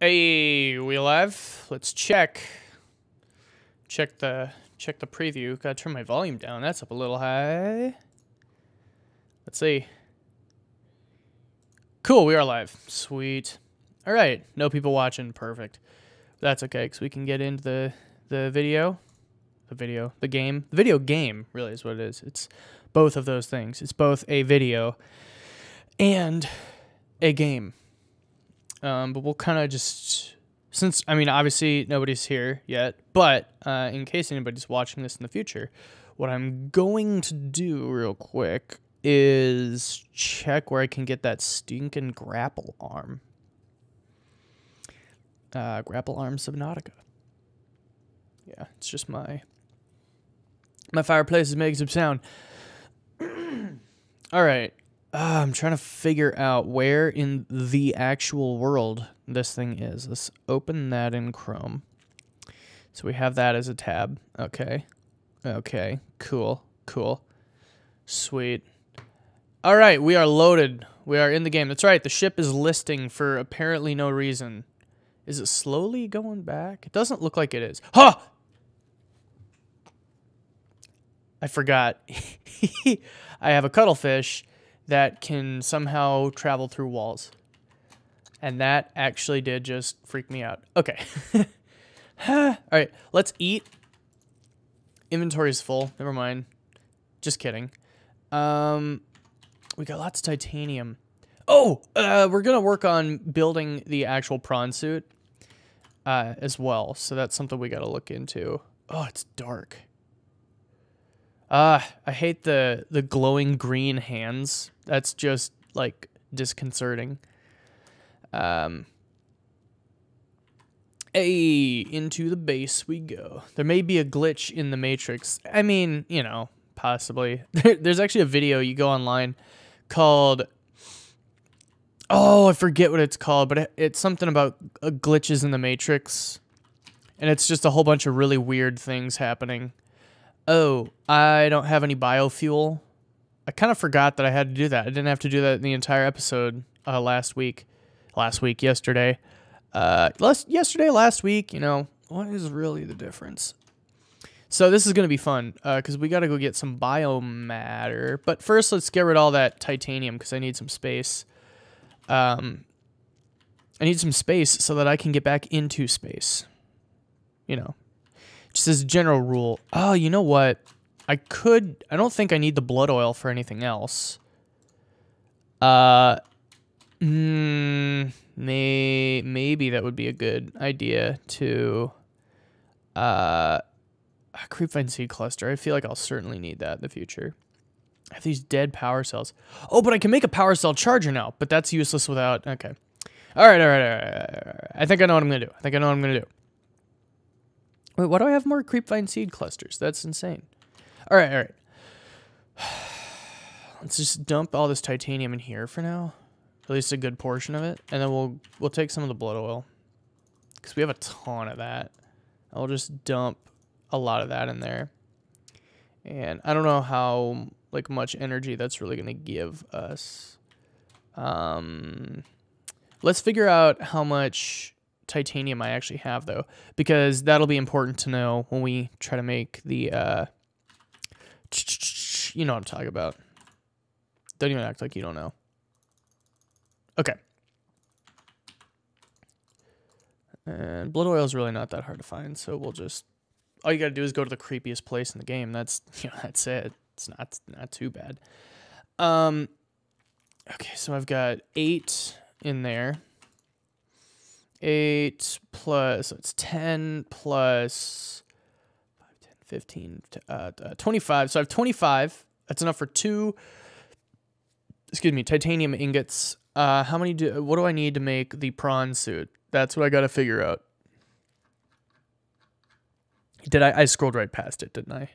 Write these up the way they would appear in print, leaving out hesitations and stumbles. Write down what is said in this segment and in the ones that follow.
Hey, we live? Let's check. Check the preview. Gotta turn my volume down. That's up a little high. Let's see. Cool, we are live. Sweet. All right, no people watching. Perfect. That's okay, because we can get into the video. The game. The video game, really, is what it is. It's both of those things. It's both a video and a game. But we'll kind of just, since, I mean, obviously nobody's here yet, but in case anybody's watching this in the future, what I'm going to do real quick is check where I can get that stinking grapple arm. Grapple arm Subnautica. Yeah, it's just my fireplace is making some sound. All right. I'm trying to figure out where in the actual world this thing is. Let's open that in Chrome. So we have that as a tab. Okay. Okay. Cool. Cool. Sweet. All right. We are loaded. We are in the game. That's right. The ship is listing for apparently no reason. Is it slowly going back? It doesn't look like it is. Huh! I forgot. I have a cuttlefish that can somehow travel through walls. And that actually did just freak me out. Okay. All right, let's eat. Inventory is full. Never mind. Just kidding. We got lots of titanium. Oh, we're going to work on building the actual prawn suit as well. So that's something we got to look into. Oh, it's dark. I hate the glowing green hands. That's just, like, disconcerting. Into the base we go. There may be a glitch in the Matrix. I mean, you know, possibly. There's actually a video you go online called... Oh, I forget what it's called, but it's something about glitches in the Matrix. And it's just a whole bunch of really weird things happening. Oh, I don't have any biofuel. I kind of forgot that I had to do that. I didn't have to do that in the entire episode last week. Yesterday. Last week, you know, what is really the difference? So this is going to be fun because we got to go get some biomatter. But first, let's get rid of all that titanium because I need some space. I need some space so that I can get back into space. You know. Just as a general rule. Oh, you know what? I don't think I need the blood oil for anything else. Maybe that would be a good idea to... Creepvine seed cluster. I feel like I'll certainly need that in the future. I have these dead power cells. Oh, but I can make a power cell charger now. But that's useless without... Okay. All right. I think I know what I'm going to do. Wait, why do I have more creepvine seed clusters? That's insane. All right. Let's just dump all this titanium in here for now. At least a good portion of it. And then we'll take some of the blood oil. Because we have a ton of that. I'll just dump a lot of that in there. And I don't know how much energy that's really going to give us. Let's figure out how much titanium I actually have, though, because that'll be important to know when we try to make the you know what I'm talking about. Don't even act like you don't know. Okay. And blood oil is really not that hard to find, so we'll just... All you gotta do is go to the creepiest place in the game. That's, you know, that's it. It's not too bad. Okay, so I've got 8 in there. 8 plus, so it's 10 plus 5, 10, 15, 25. So I have 25. That's enough for 2, titanium ingots. What do I need to make the prawn suit? That's what I got to figure out. I scrolled right past it, didn't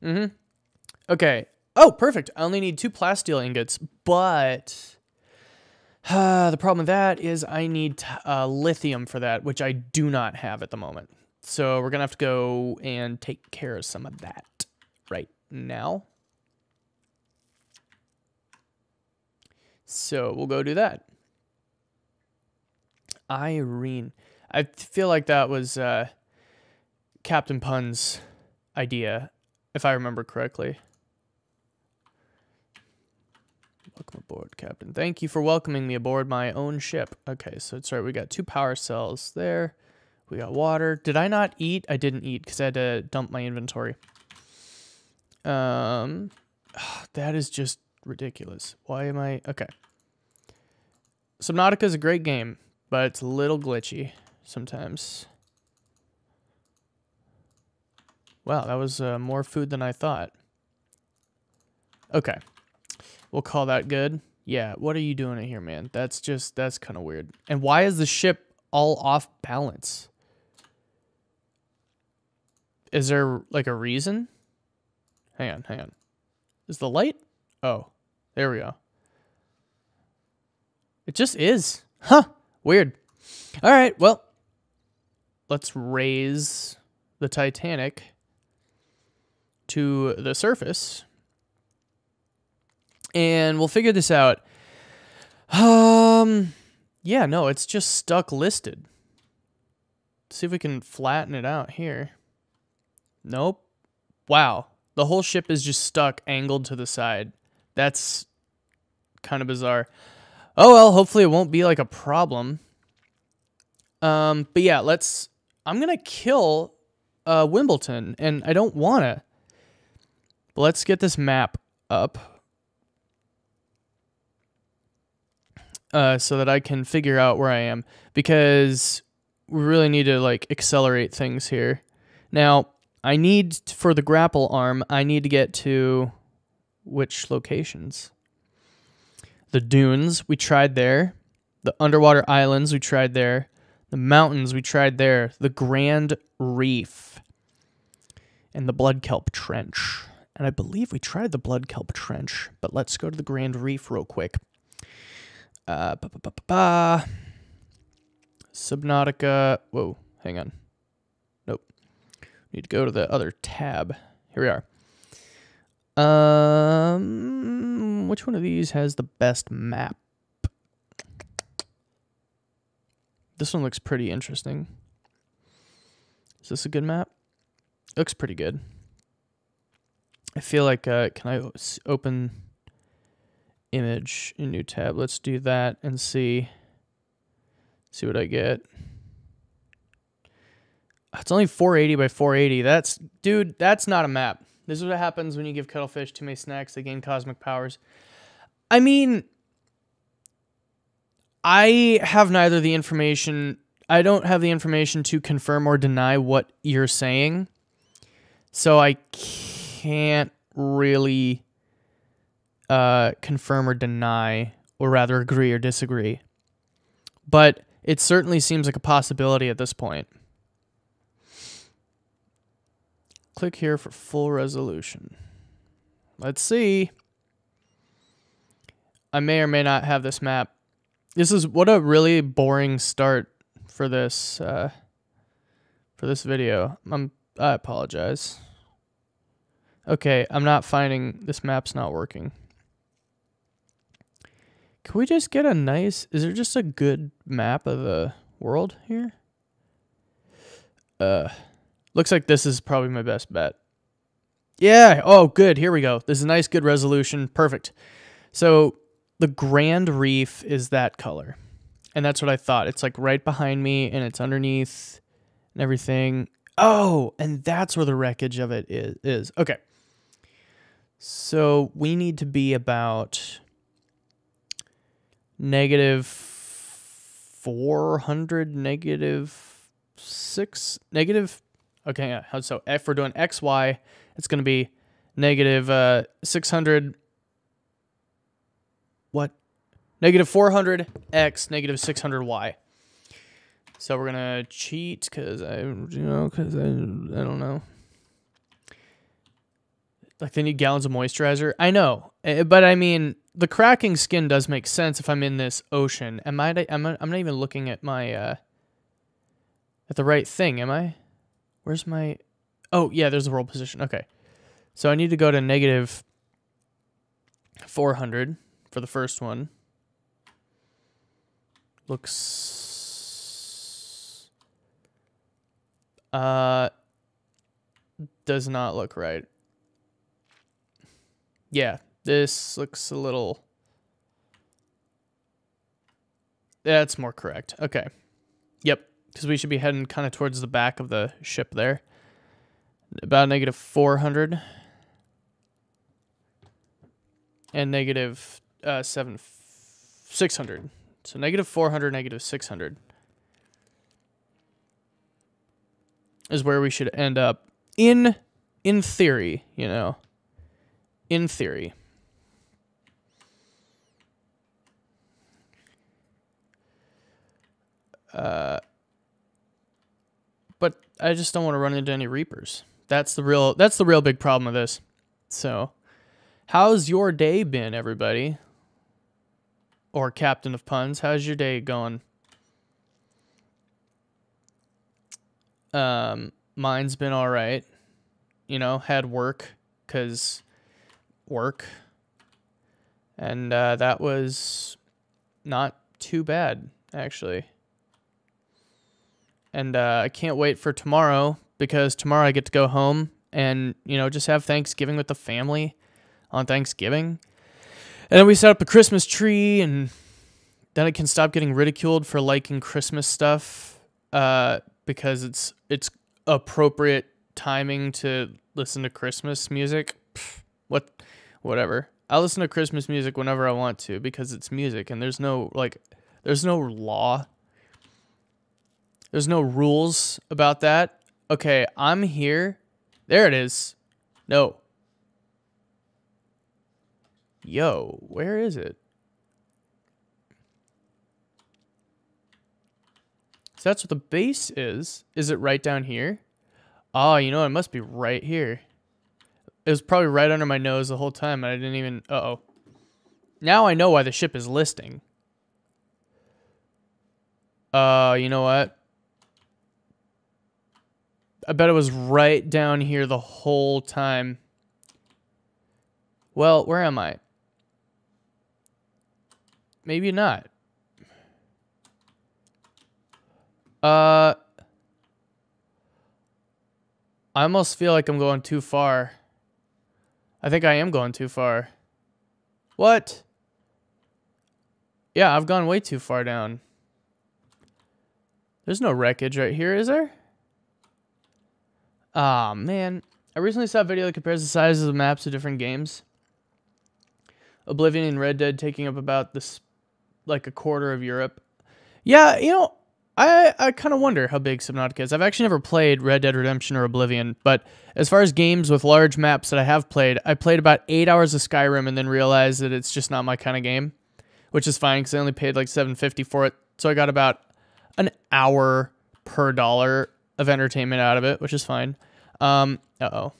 I? Okay. Oh, perfect. I only need 2 plasteel ingots, but... the problem with that is I need lithium for that, which I do not have at the moment. So we're going to have to go and take care of some of that right now. So we'll go do that. Irene. I feel like that was Captain Pun's idea, if I remember correctly. Welcome aboard, Captain. Thank you for welcoming me aboard my own ship. Okay, so it's right. We got 2 power cells there. We got water. Did I not eat? I didn't eat because I had to dump my inventory. That is just ridiculous. Why am I... Okay. Subnautica is a great game, but it's a little glitchy sometimes. Wow, that was more food than I thought. Okay. We'll call that good. Yeah, what are you doing in here, man? That's kind of weird. And why is the ship all off balance? Is there, like, a reason? Hang on. Is the light? Oh, there we go. It just is. Huh. Weird. All right, well, let's raise the Titanic to the surface. And we'll figure this out. Yeah, no, it's just stuck listed. Let's see if we can flatten it out here. Nope. Wow. The whole ship is just stuck, angled to the side. That's kind of bizarre. Oh, well, hopefully it won't be like a problem. But yeah, I'm going to kill Wimbledon, and I don't want to. But let's get this map up. So that I can figure out where I am, because we really need to like accelerate things here. Now, I need, for the grapple arm, I need to get to which locations? The dunes, we tried there. The underwater islands, we tried there. The mountains, we tried there. The Grand Reef. And the Blood Kelp Trench. And I believe we tried the Blood Kelp Trench, but let's go to the Grand Reef real quick. Subnautica. Whoa, hang on. Nope. Need to go to the other tab. Here we are. Which one of these has the best map? This one looks pretty interesting. Is this a good map? It looks pretty good. I feel like, can I open image in new tab? Let's do that and see what I get. It's only 480 by 480. Dude, that's not a map. This is what happens when you give cuttlefish too many snacks. They gain cosmic powers. I mean, I have neither the information. I don't have the information to confirm or deny what you're saying. So I can't really confirm or deny, or rather agree or disagree. But it certainly seems like a possibility at this point. Click here for full resolution. Let's see. I may or may not have this map. What a really boring start for this video. I apologize. Okay, I'm not finding, this map's not working. Can we just get a nice, is there just a good map of the world here? Looks like this is probably my best bet. Yeah, oh good, here we go. This is a nice good resolution, perfect. So the Grand Reef is that color. And that's what I thought. It's like right behind me and it's underneath and everything. Oh, and that's where the wreckage of it is. Okay. So we need to be about -400, -6, okay, yeah. So if we're doing X, Y, it's going to be -600, what? -400 X, -600 Y. So we're going to cheat because I don't know. Like they need gallons of moisturizer. I know, but I mean, the cracking skin does make sense if I'm in this ocean. I'm not even looking at my at the right thing, am I? Where's my? Oh yeah, there's the roll position. Okay, so I need to go to -400 for the first one. Looks Does not look right. Yeah, this looks a little... That's more correct. Okay. Yep, because we should be heading kind of towards the back of the ship there. About negative 400. And negative 600. So negative 400, negative 600 is where we should end up in theory, you know. In theory. But I just don't want to run into any Reapers. That's the real big problem of this. So, how's your day been, everybody? Or Captain of Puns, how's your day going? Mine's been all right. You know, had work, 'cause work. And that was not too bad, actually. And I can't wait for tomorrow, because tomorrow I get to go home and, you know, just have Thanksgiving with the family on Thanksgiving. And then we set up a Christmas tree, and then I can stop getting ridiculed for liking Christmas stuff, because it's appropriate timing to listen to Christmas music. Pfft, whatever. I listen to Christmas music whenever I want to, because it's music, and there's no law. There's no rules about that. Okay, I'm here. There it is. No. Yo, where is it? So that's what the base is. Is it right down here? Oh, you know, it must be right here. It was probably right under my nose the whole time, and I didn't even... Uh-oh. Now I know why the ship is listing. You know what? I bet it was right down here the whole time. Well, where am I? Maybe not. I almost feel like I'm going too far. I think I am going too far. What? Yeah, I've gone way too far down. There's no wreckage right here, is there? Ah, man. I recently saw a video that compares the sizes of maps of different games. Oblivion and Red Dead taking up about this, like, a quarter of Europe. Yeah, you know, I kind of wonder how big Subnautica is. I've actually never played Red Dead Redemption or Oblivion, but as far as games with large maps that I have played, I played about 8 hours of Skyrim and then realized that it's just not my kind of game, which is fine because I only paid like $7.50 for it. So I got about an hour per dollar of entertainment out of it, which is fine. Uh-oh.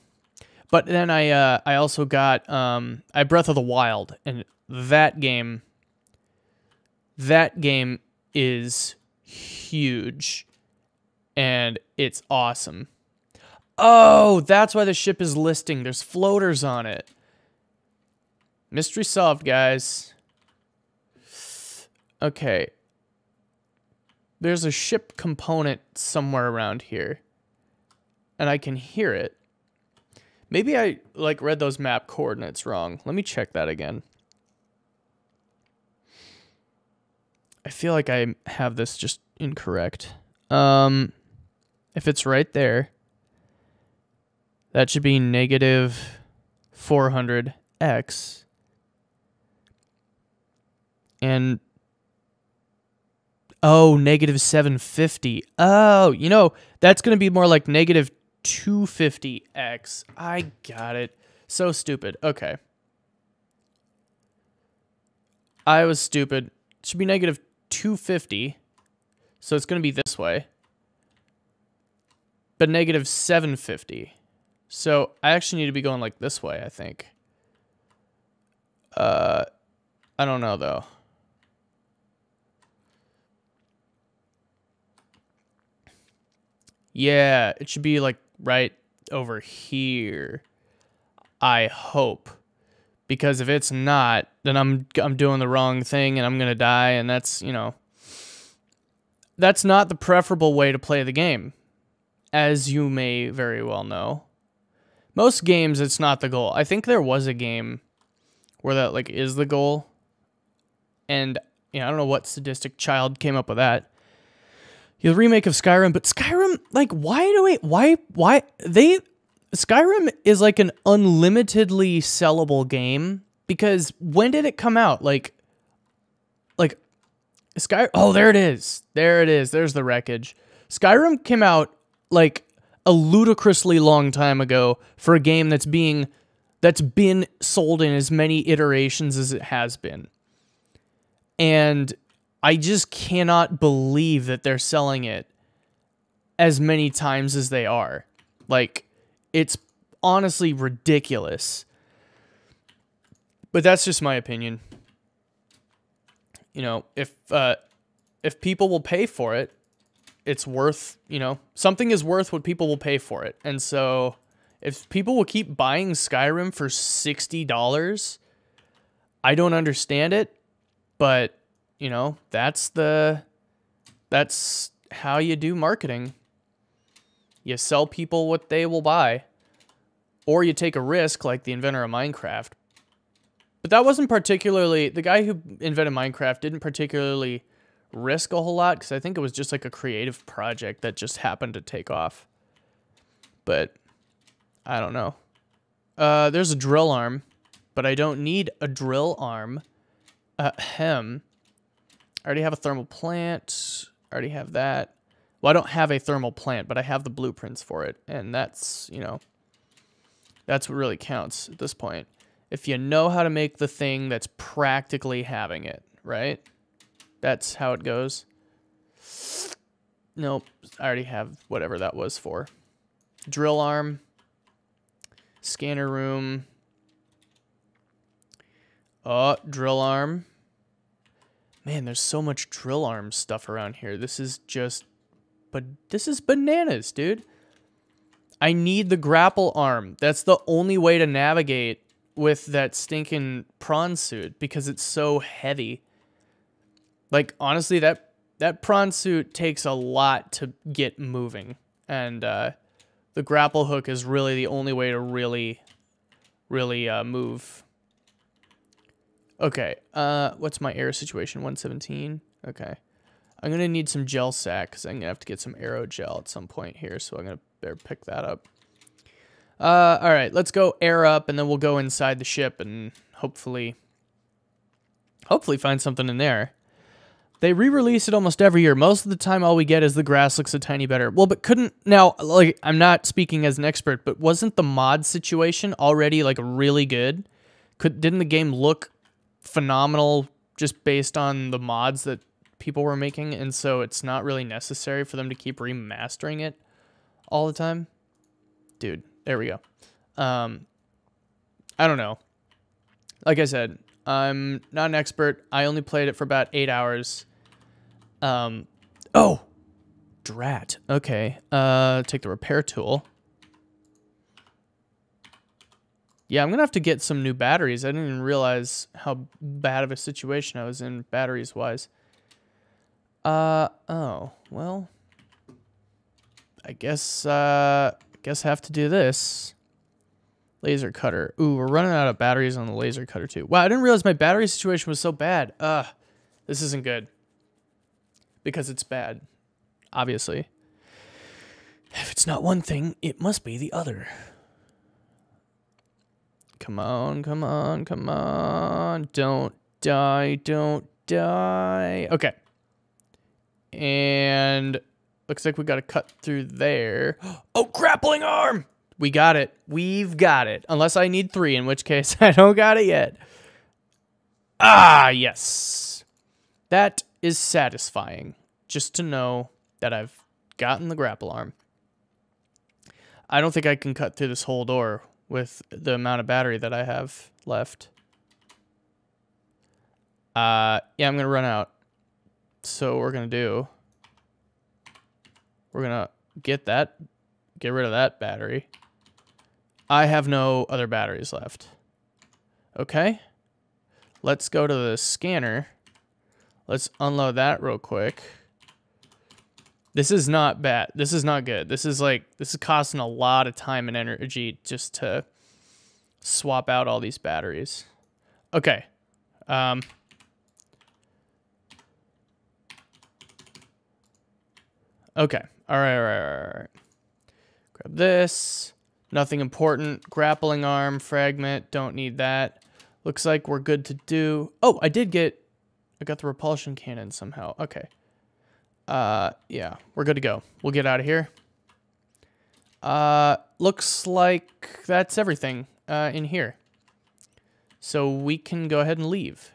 But then I also got I Breath of the Wild, and that game is huge, and it's awesome. Oh, that's why the ship is listing. There's floaters on it. Mystery solved, guys. Okay. There's a ship component somewhere around here, and I can hear it. Maybe I, like, read those map coordinates wrong. Let me check that again. I feel like I have this just incorrect. If it's right there, that should be negative 400x. And, oh, negative 750. Oh, you know, that's going to be more like negative 250x. I got it. So stupid. Okay. I was stupid. It should be negative 250. So it's going to be this way. But negative 750. So I actually need to be going like this way, I think. I don't know though. Yeah, it should be like right over here. I hope. Because if it's not, then I'm doing the wrong thing and I'm going to die, and that's, you know, that's not the preferable way to play the game. as you may very well know. Most games, it's not the goal. I think there was a game where that like is the goal. And I don't know what sadistic child came up with that. The remake of Skyrim, but Skyrim, like, Skyrim is like an unlimitedly sellable game, because when did it come out? Like oh, there it is. There's the wreckage. Skyrim came out like a ludicrously long time ago for a game that's been sold in as many iterations as it has been. And I just cannot believe that they're selling it as many times as they are. Like, it's honestly ridiculous. But that's just my opinion. If people will pay for it, it's worth, something is worth what people will pay for it. And so if people will keep buying Skyrim for $60, I don't understand it, but that's how you do marketing. You sell people what they will buy, or you take a risk like the inventor of Minecraft. But that wasn't particularly, the guy who invented Minecraft didn't particularly risk a whole lot, because I think it was just like a creative project that just happened to take off. But I don't know. There's a drill arm, but I don't need a drill arm. I already have a thermal plant. I already have that. Well, I don't have a thermal plant, but I have the blueprints for it. And that's, that's what really counts at this point. If you know how to make the thing that's practically having it, right? That's how it goes. Nope. I already have whatever that was for. Drill arm. Scanner room. Oh, drill arm. Man, there's so much drill arm stuff around here. This is bananas, dude. I need the grapple arm. That's the only way to navigate with that stinking prawn suit, because it's so heavy. Like, honestly, that prawn suit takes a lot to get moving. And the grapple hook is really the only way to really move. Okay, what's my arrow situation? 117? Okay. I'm going to need some gel sack, because I'm going to have to get some arrow gel at some point here, so I'm going to better pick that up. All right, let's go air up, and then we'll go inside the ship and hopefully find something in there. They re-release it almost every year. Most of the time, all we get is the grass looks a tiny better. Well, but now, like, I'm not speaking as an expert, but wasn't the mod situation already, like, really good? Didn't the game look phenomenal just based on the mods that people were making, and so it's not really necessary for them to keep remastering it all the time? Dude, there we go. I don't know. Like I said, I'm not an expert. I only played it for about 8 hours. Oh! Drat. Okay. Take the repair tool. Yeah, I'm gonna have to get some new batteries. I didn't even realize how bad of a situation I was in batteries-wise. Oh, well. I guess I have to do this. Laser cutter. Ooh, we're running out of batteries on the laser cutter, too. Wow, I didn't realize my battery situation was so bad. This isn't good. Because it's bad. Obviously. If it's not one thing, it must be the other. Come on, come on, come on. Don't die, don't die. Okay. And looks like we got to cut through there. Oh, grappling arm! We got it. We've got it. Unless I need 3, in which case I don't got it yet. Ah, yes. That is satisfying. Just to know that I've gotten the grapple arm. I don't think I can cut through this whole door with the amount of battery that I have left. Yeah, I'm going to run out. So what we're going to do, we're going to get rid of that battery. I have no other batteries left. Okay. Let's go to the scanner. Let's unload that real quick. This is not bad. This is not good. This is costing a lot of time and energy just to swap out all these batteries. Okay. Okay. All right. Grab this. Nothing important. Grappling arm, fragment. Don't need that. Looks like we're good to do. Oh, I got the repulsion cannon somehow. Okay. Yeah, we're good to go. We'll get out of here. Looks like that's everything, in here. So we can go ahead and leave.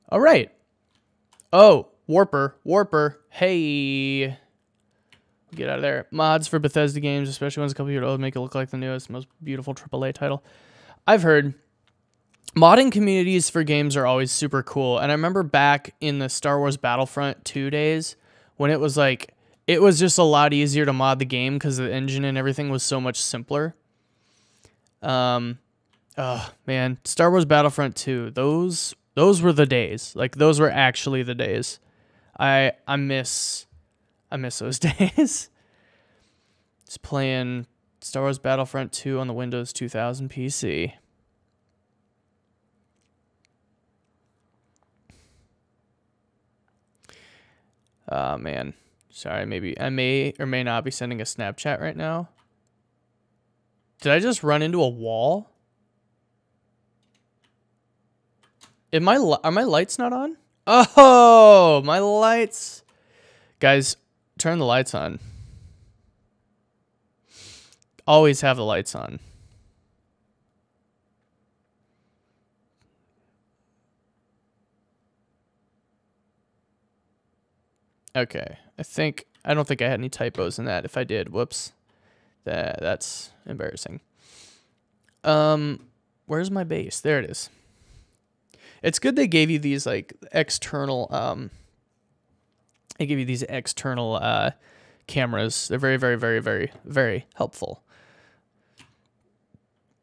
All right. Oh, Warper. Hey. Get out of there. Mods for Bethesda games, especially ones a couple years old, make it look like the newest, most beautiful AAA title. I've heard modding communities for games are always super cool. And I remember back in the Star Wars Battlefront 2 days when it was like, it was just a lot easier to mod the game because the engine and everything was so much simpler. Oh man, Star Wars Battlefront 2, those were the days. Like, those were actually the days. I miss those days. Just playing Star Wars Battlefront 2 on the Windows 2000 PC. Oh, man. Sorry, maybe I may or may not be sending a Snapchat right now. Did I just run into a wall? Are my lights not on? Oh, my lights. Guys, turn the lights on. Always have the lights on. Okay, I don't think I had any typos in that. If I did, whoops. That's embarrassing. Where's my base? There it is. It's good they gave you these like external cameras. They're very, very, very, very, very helpful.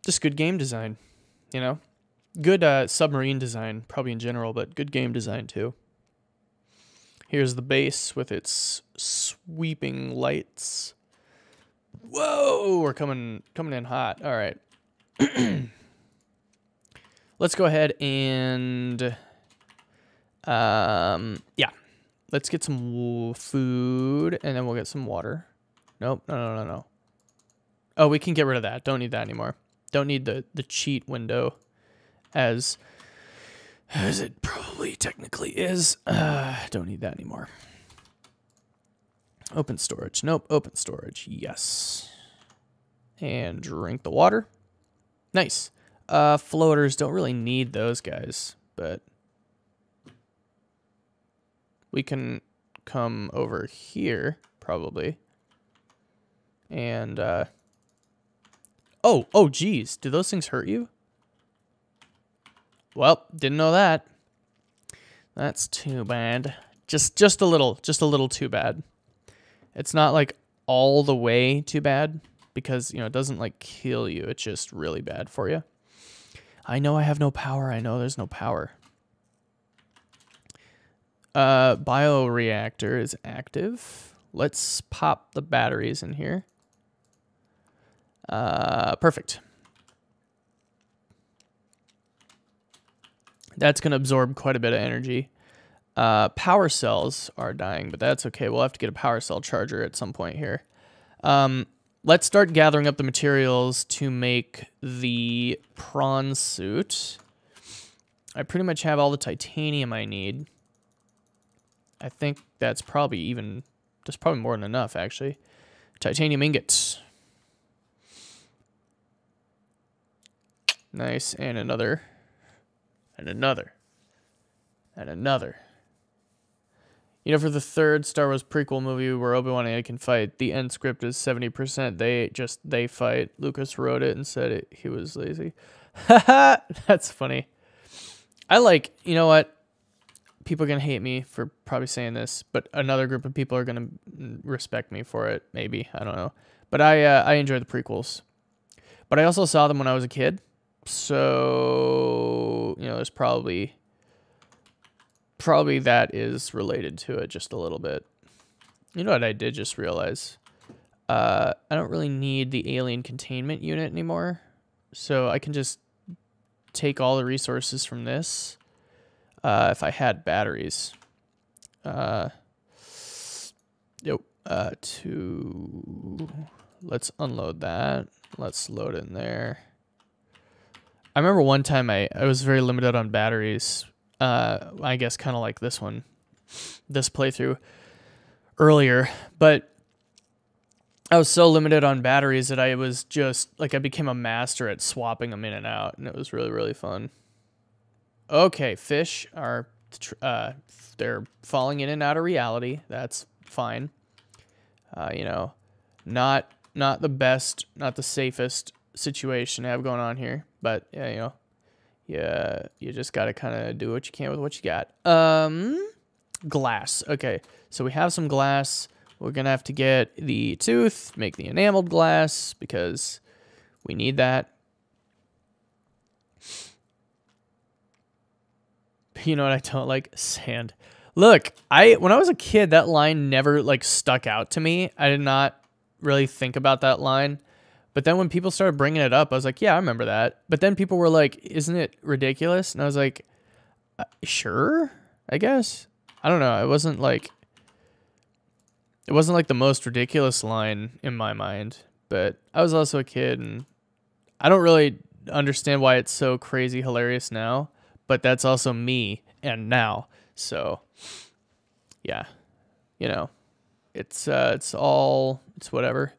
Just good game design, you know? Good submarine design, probably in general, but good game design too. Here's the base with its sweeping lights. Whoa, we're coming in hot. All right. Let's go ahead and yeah. Let's get some food and then we'll get some water. Nope. No. Oh, we can get rid of that. Don't need that anymore. Don't need the cheat window as it probably technically is. Don't need that anymore. Open storage. Nope. Open storage. Yes. And drink the water. Nice. Floaters, don't really need those guys, but we can come over here probably. And oh geez, do those things hurt you? Well, didn't know that. That's too bad. Just a little too bad. It's not like all the way too bad because, you know, it doesn't like kill you. It's just really bad for you. I know I have no power. I know there's no power. Bioreactor is active. Let's pop the batteries in here. Perfect. That's going to absorb quite a bit of energy. Power cells are dying, but that's okay. We'll have to get a power cell charger at some point here. Let's start gathering up the materials to make the prawn suit. I pretty much have all the titanium I need. I think that's probably more than enough, actually. Titanium ingots. Nice, and another. And another. And another. You know, for the third Star Wars prequel movie where Obi-Wan and Anakin fight, the end script is 70%. They fight. Lucas wrote it and said he was lazy. Haha, that's funny. You know what? People are going to hate me for probably saying this, but another group of people are going to respect me for it. Maybe. I don't know. But I enjoy the prequels. But I also saw them when I was a kid. So, you know, there's probably that is related to it just a little bit. You know what I did just realize? I don't really need the alien containment unit anymore. So I can just take all the resources from this. If I had batteries. Let's unload that. Let's load in there. I remember one time I was very limited on batteries. I guess kind of like this playthrough earlier, but I was so limited on batteries that I was just like, I became a master at swapping them in and out, and it was really, really fun. Okay, fish are, they're falling in and out of reality. That's fine. You know, not the best, not the safest situation I have going on here, but yeah, you know, yeah, you just got to kind of do what you can with what you got. Glass. Okay, so we have some glass. We're gonna have to get the tooth, make the enameled glass because we need that. You know what I don't like? Sand. Look, when I was a kid, that line never like stuck out to me. I did not really think about that line. But then when people started bringing it up, I was like, yeah, I remember that. But then people were like, isn't it ridiculous? And I was like, sure, I guess. I don't know. It wasn't like the most ridiculous line in my mind. But I was also a kid, and I don't really understand why it's so crazy hilarious now. But that's also me and now. So, yeah, you know, it's whatever.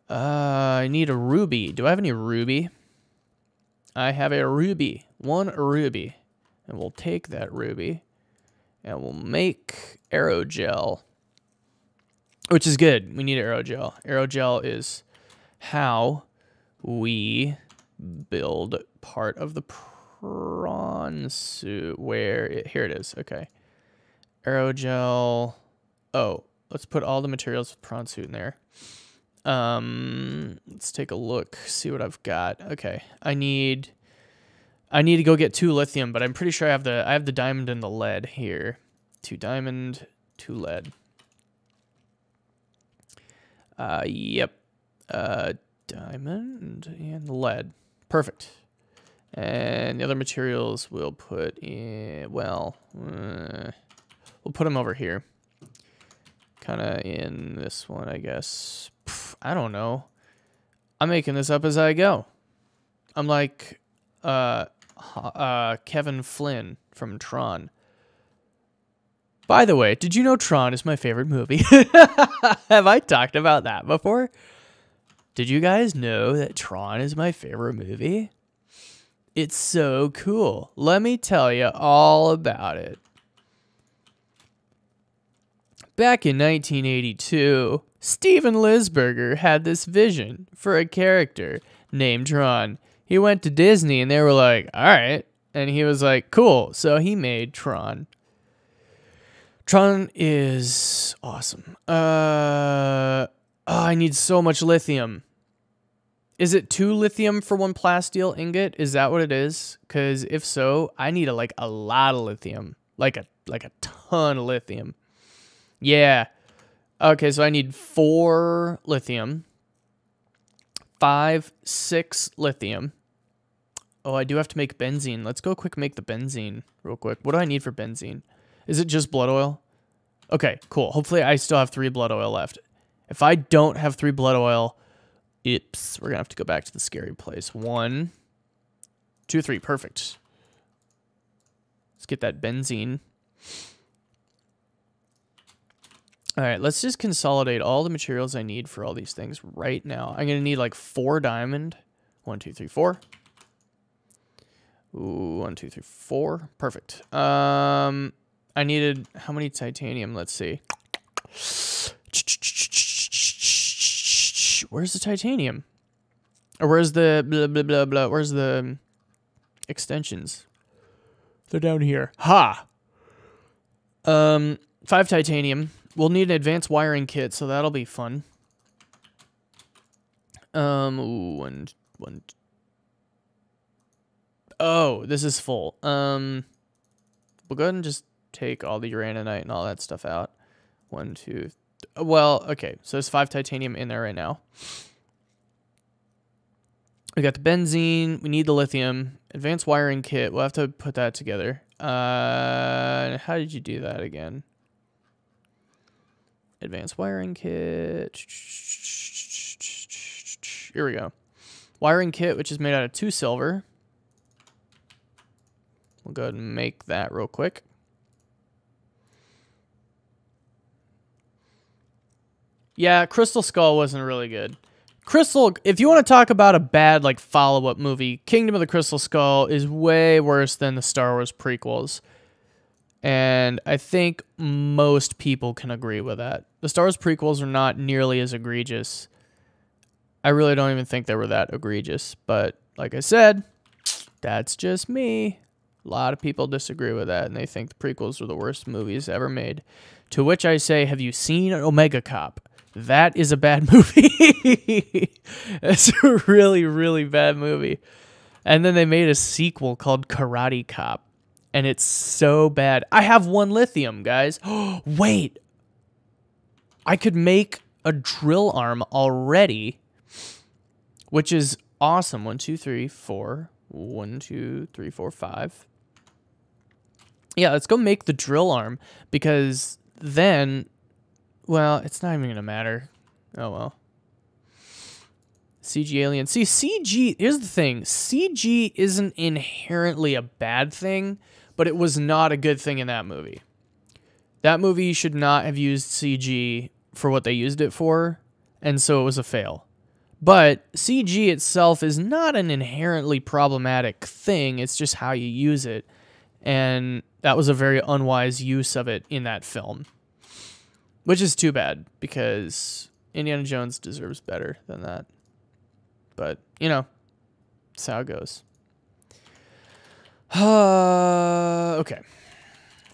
I need a ruby. Do I have any ruby? I have a ruby. One ruby. And we'll take that ruby and we'll make aerogel, which is good. We need aerogel. Aerogel is how we build part of the prawn suit. Here it is. Okay. Aerogel. Oh, let's put all the materials for prawn suit in there. Let's take a look, see what I've got. Okay. I need to go get 2 lithium, but I'm pretty sure I have the diamond and the lead here. 2 diamond, 2 lead. Yep. Diamond and lead. Perfect. And the other materials we'll put in, well, we'll put them over here. Kind of in this one, I guess. I don't know. I'm making this up as I go. I'm like Kevin Flynn from Tron. By the way, did you know Tron is my favorite movie? Have I talked about that before? Did you guys know that Tron is my favorite movie? It's so cool. Let me tell you all about it. Back in 1982, Steven Lisberger had this vision for a character named Tron. He went to Disney and they were like, all right. And he was like, cool. So he made Tron. Tron is awesome. I need so much lithium. Is it 2 lithium for 1 plasteel ingot? Is that what it is? Because if so, I need a lot of lithium. Like a ton of lithium. Yeah. Okay, so I need 4 lithium. 5, 6 lithium. Oh, I do have to make benzene. Let's go quick make the benzene real quick. What do I need for benzene? Is it just blood oil? Okay, cool. Hopefully I still have 3 blood oil left. If I don't have 3 blood oil, oops, we're going to have to go back to the scary place. 1, 2, 3. Perfect. Let's get that benzene. All right, let's just consolidate all the materials I need for all these things right now. I'm going to need like 4 diamond. 1, 2, 3, 4. Ooh, 1, 2, 3, 4. Perfect. I needed how many titanium? Let's see. Where's the titanium? Or where's the blah, blah, blah, blah? Where's the extensions? They're down here. Ha! 5 titanium. We'll need an advanced wiring kit, so that'll be fun. Ooh, one. Oh, this is full. We'll go ahead and just take all the uraninite and all that stuff out. 1, 2. Well, okay. So there's 5 titanium in there right now. We got the benzene. We need the lithium. Advanced wiring kit. We'll have to put that together. How did you do that again? Advanced wiring kit. Here we go. Wiring kit, which is made out of 2 silver. We'll go ahead and make that real quick. Yeah, Crystal Skull wasn't really good. Crystal, if you want to talk about a bad like follow-up movie, Kingdom of the Crystal Skull is way worse than the Star Wars prequels. And I think most people can agree with that. The Star Wars prequels are not nearly as egregious. I really don't even think they were that egregious. But like I said, that's just me. A lot of people disagree with that, and they think the prequels are the worst movies ever made. To which I say, have you seen Omega Cop? That is a bad movie. It's a really, really bad movie. And then they made a sequel called Karate Cop. And it's so bad. I have 1 lithium, guys. Wait. I could make a drill arm already, which is awesome. 1, 2, 3, 4. 1, 2, 3, 4, 5. Yeah, let's go make the drill arm, because then, well, it's not even going to matter. Oh, well. CG alien. See, CG, here's the thing. CG isn't inherently a bad thing, but it was not a good thing in that movie. That movie should not have used CG for what they used it for, and so it was a fail. But CG itself is not an inherently problematic thing. It's just how you use it. And that was a very unwise use of it in that film. Which is too bad, because Indiana Jones deserves better than that. But, you know, that's how it goes. Okay.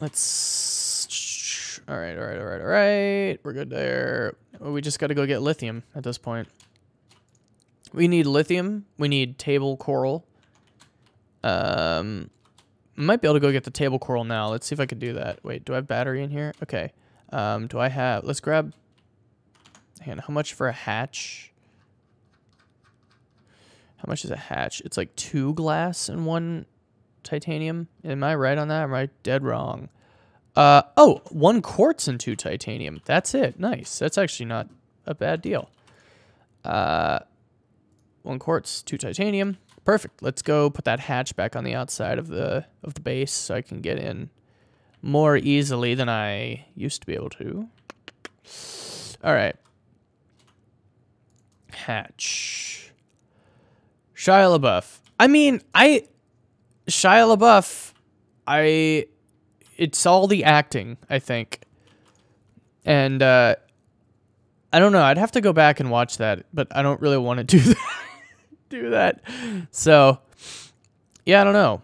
Let's... All right. We're good there. We just got to go get lithium at this point. We need lithium. We need table coral. I might be able to go get the table coral now. Let's see if I can do that. Wait, do I have battery in here? Okay. Do I have... Let's grab... Hang on, how much for a hatch? How much is a hatch? It's like 2 glass and 1 titanium. Am I right on that? Am I dead wrong? Oh, 1 quartz and 2 titanium. That's it. Nice. That's actually not a bad deal. 1 quartz, 2 titanium. Perfect. Let's go put that hatch back on the outside of the base so I can get in more easily than I used to be able to. All right. Hatch. Shia LaBeouf. I mean, Shia LaBeouf, it's all the acting, I think. And, I don't know. I'd have to go back and watch that, but I don't really want to do that. So, yeah, I don't know.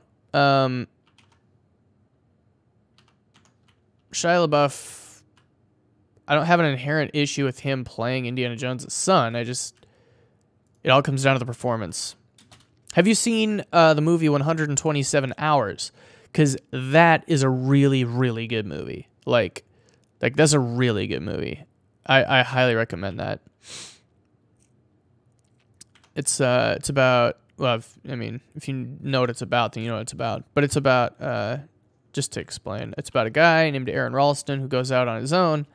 Shia LaBeouf, I don't have an inherent issue with him playing Indiana Jones' son. It all comes down to the performance. Have you seen the movie 127 Hours? Because that is a really, really good movie. Like that's a really good movie. I highly recommend that. It's about, well, if you know what it's about, then you know what it's about. But it's about, just to explain, it's about a guy named Aaron Ralston who goes out on his own,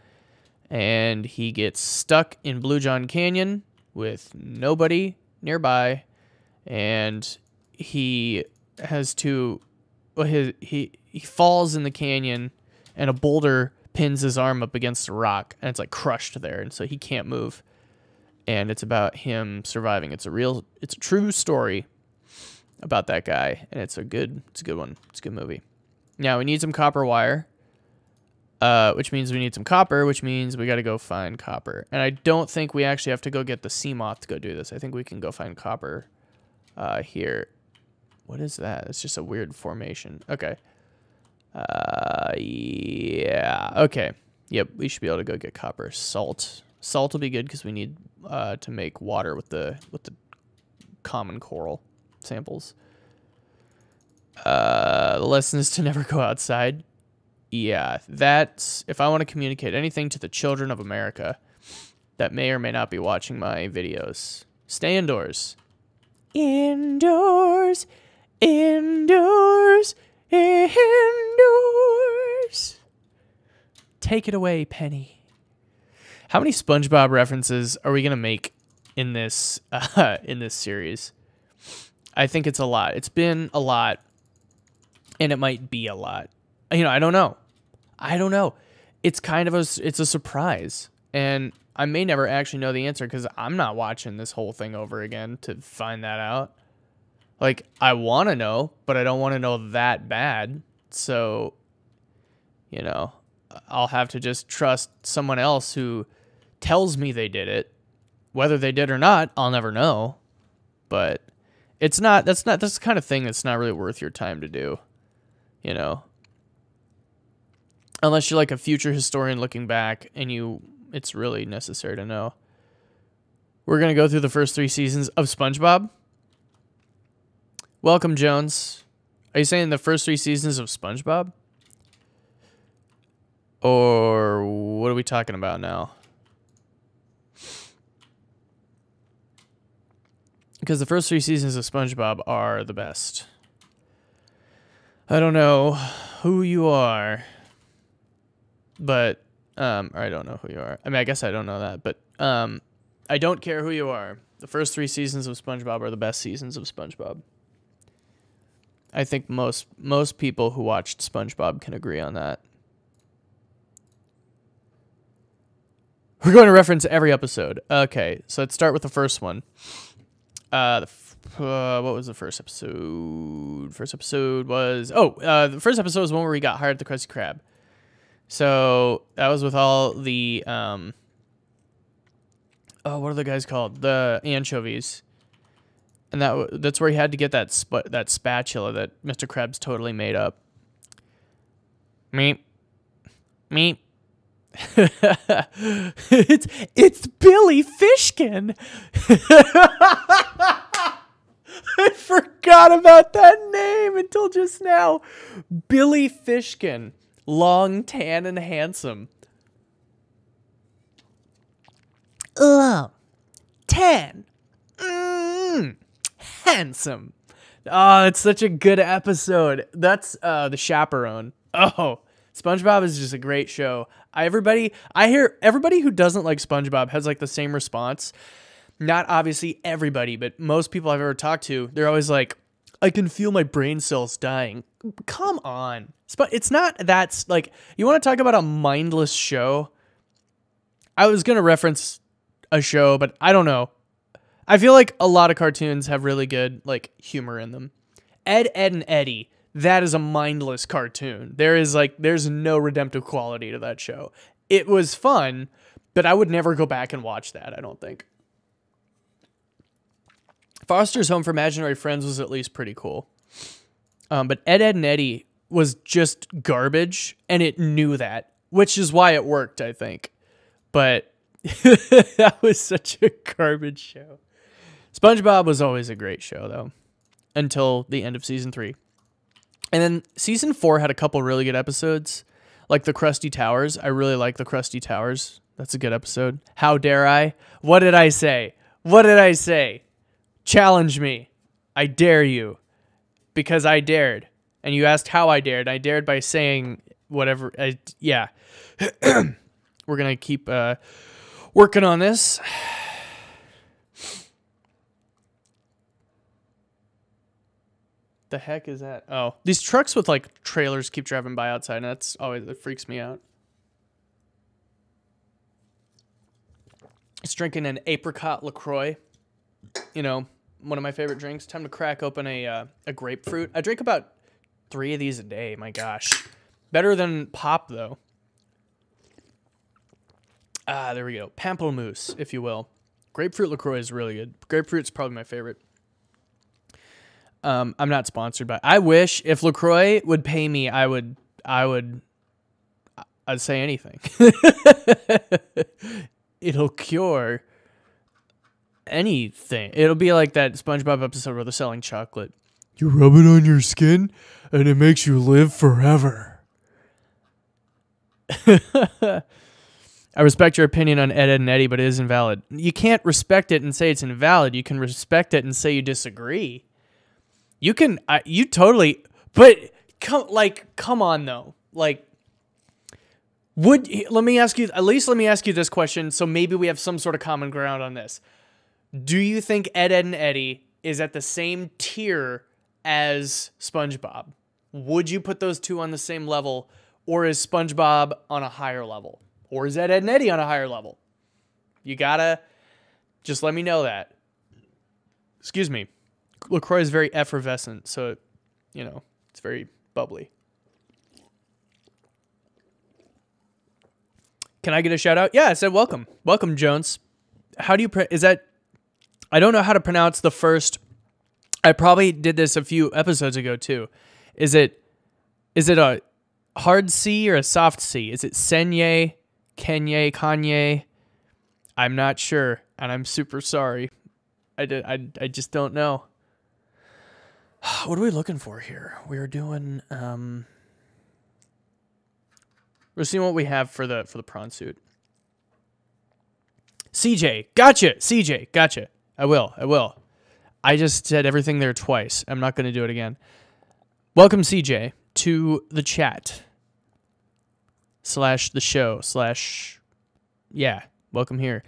and he gets stuck in Blue John Canyon with nobody nearby, and he has to, well, he falls in the canyon, and a boulder pins his arm up against a rock, and it's like crushed there, and so he can't move. And it's about him surviving. It's a true story about that guy, and it's a good one. It's a good movie. Now we need some copper wire, which means we need some copper, which means we got to go find copper. And I don't think we actually have to go get the sea moth to go do this. I think we can go find copper here. What is that? It's just a weird formation. Okay. Yeah. Okay. Yep. We should be able to go get copper. Salt. Salt will be good because we need to make water with the common coral samples. The lesson is to never go outside. Yeah, that's if I want to communicate anything to the children of America that may or may not be watching my videos. Stay indoors. Indoors, indoors, indoors. Take it away, Penny. How many SpongeBob references are we gonna make in this series? I think it's a lot. It's been a lot, and it might be a lot. You know, I don't know. It's kind of it's a surprise, and I may never actually know the answer because I'm not watching this whole thing over again to find that out. Like, I want to know, but I don't want to know that bad. So, you know, I'll have to just trust someone else who tells me they did it. Whether they did or not, I'll never know. But that's the kind of thing that's not really worth your time to do, you know. Unless you're like a future historian looking back and it's really necessary to know. We're going to go through the first 3 seasons of SpongeBob. Welcome, Jones. Are you saying the first 3 seasons of SpongeBob? Or what are we talking about now? Because the first 3 seasons of SpongeBob are the best. I don't know who you are. But, I don't know who you are. I mean, I guess I don't know that, but, I don't care who you are. The first 3 seasons of SpongeBob are the best seasons of SpongeBob. I think most people who watched SpongeBob can agree on that. We're going to reference every episode. Okay, so let's start with the first one. What was the first episode? First episode was, the first episode was one where we got hired at the Krusty Krab. So that was with all the, what are the guys called? The anchovies. And that's where he had to get that spatula that Mr. Krabs totally made up. Meep. Meep. it's Billy Fishkin. I forgot about that name until just now. Billy Fishkin. Long, tan, and handsome. Tan. Handsome. Oh, it's such a good episode. That's The Chaperone. Oh, SpongeBob is just a great show. I hear everybody who doesn't like SpongeBob has like the same response. Not obviously everybody, but most people I've ever talked to, they're always like, I can feel my brain cells dying. Come on. It's not that's like, you want to talk about a mindless show? I was going to reference a show, but I don't know. I feel like a lot of cartoons have really good like humor in them. Ed, Edd and Eddy, that is a mindless cartoon. There's no redemptive quality to that show. It was fun, but I would never go back and watch that, I don't think. Foster's Home for Imaginary Friends was at least pretty cool. But Ed, Edd and Eddy was just garbage, and it knew that, which is why it worked, I think. But that was such a garbage show. SpongeBob was always a great show, though, until the end of Season 3. And then Season 4 had a couple really good episodes, like the Krusty Towers. I really like the Krusty Towers. That's a good episode. How dare I? What did I say? What did I say? Challenge me. I dare you. Because I dared. And you asked how I dared. I dared by saying whatever. Yeah. We're going to keep working on this. The heck is that? Oh, these trucks with like trailers keep driving by outside, and it freaks me out. It's drinking an apricot LaCroix. You know, one of my favorite drinks. Time to crack open a grapefruit. I drink about 3 of these a day. My gosh. Better than pop, though. Ah, there we go. Pamplemousse, if you will. Grapefruit LaCroix is really good. Grapefruit's probably my favorite. I'm not sponsored by. I wish if LaCroix would pay me, I'd say anything. It'll cure anything. It'll be like that SpongeBob episode where they're selling chocolate. You rub it on your skin, and it makes you live forever. I respect your opinion on Ed, Ed, and Eddie, but it is invalid. You can't respect it and say it's invalid. You can respect it and say you disagree. You can, you totally, but come on though. Like, let me ask you this question, so maybe we have some sort of common ground on this. Do you think Ed, Ed, and Eddie is at the same tier as SpongeBob? Would you put those two on the same level, or is SpongeBob on a higher level? Or is Ed, Ed, and Eddie on a higher level? You gotta just let me know that. Excuse me. LaCroix is very effervescent, so, you know, it's very bubbly. Can I get a shout out? Yeah, I said welcome. Welcome, Jones. How do you, is that, I don't know how to pronounce the first, I probably did this a few episodes ago too. Is it a hard C or a soft C? Is it Senye? Kanye? I'm not sure, and I'm super sorry. I just don't know. What are we looking for here? We're doing we're seeing what we have for the prawn suit. CJ, gotcha. CJ, gotcha. I will. I just said everything there twice. I'm not going to do it again. Welcome, CJ, to the chat. /the show / yeah, welcome here.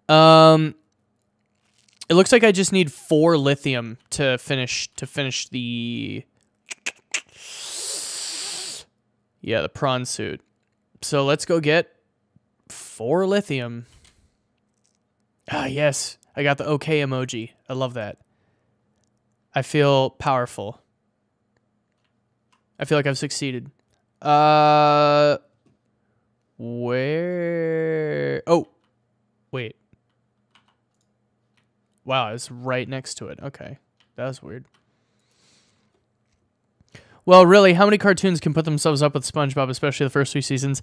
It looks like I just need 4 lithium to finish the prawn suit. So let's go get 4 lithium. Ah, yes, I got the okay emoji. I love that. I feel powerful. I feel like I've succeeded. Where? Oh, wait. Wow, it's right next to it. Okay, that was weird. Well, really, how many cartoons can put themselves up with SpongeBob, especially the first 3 seasons?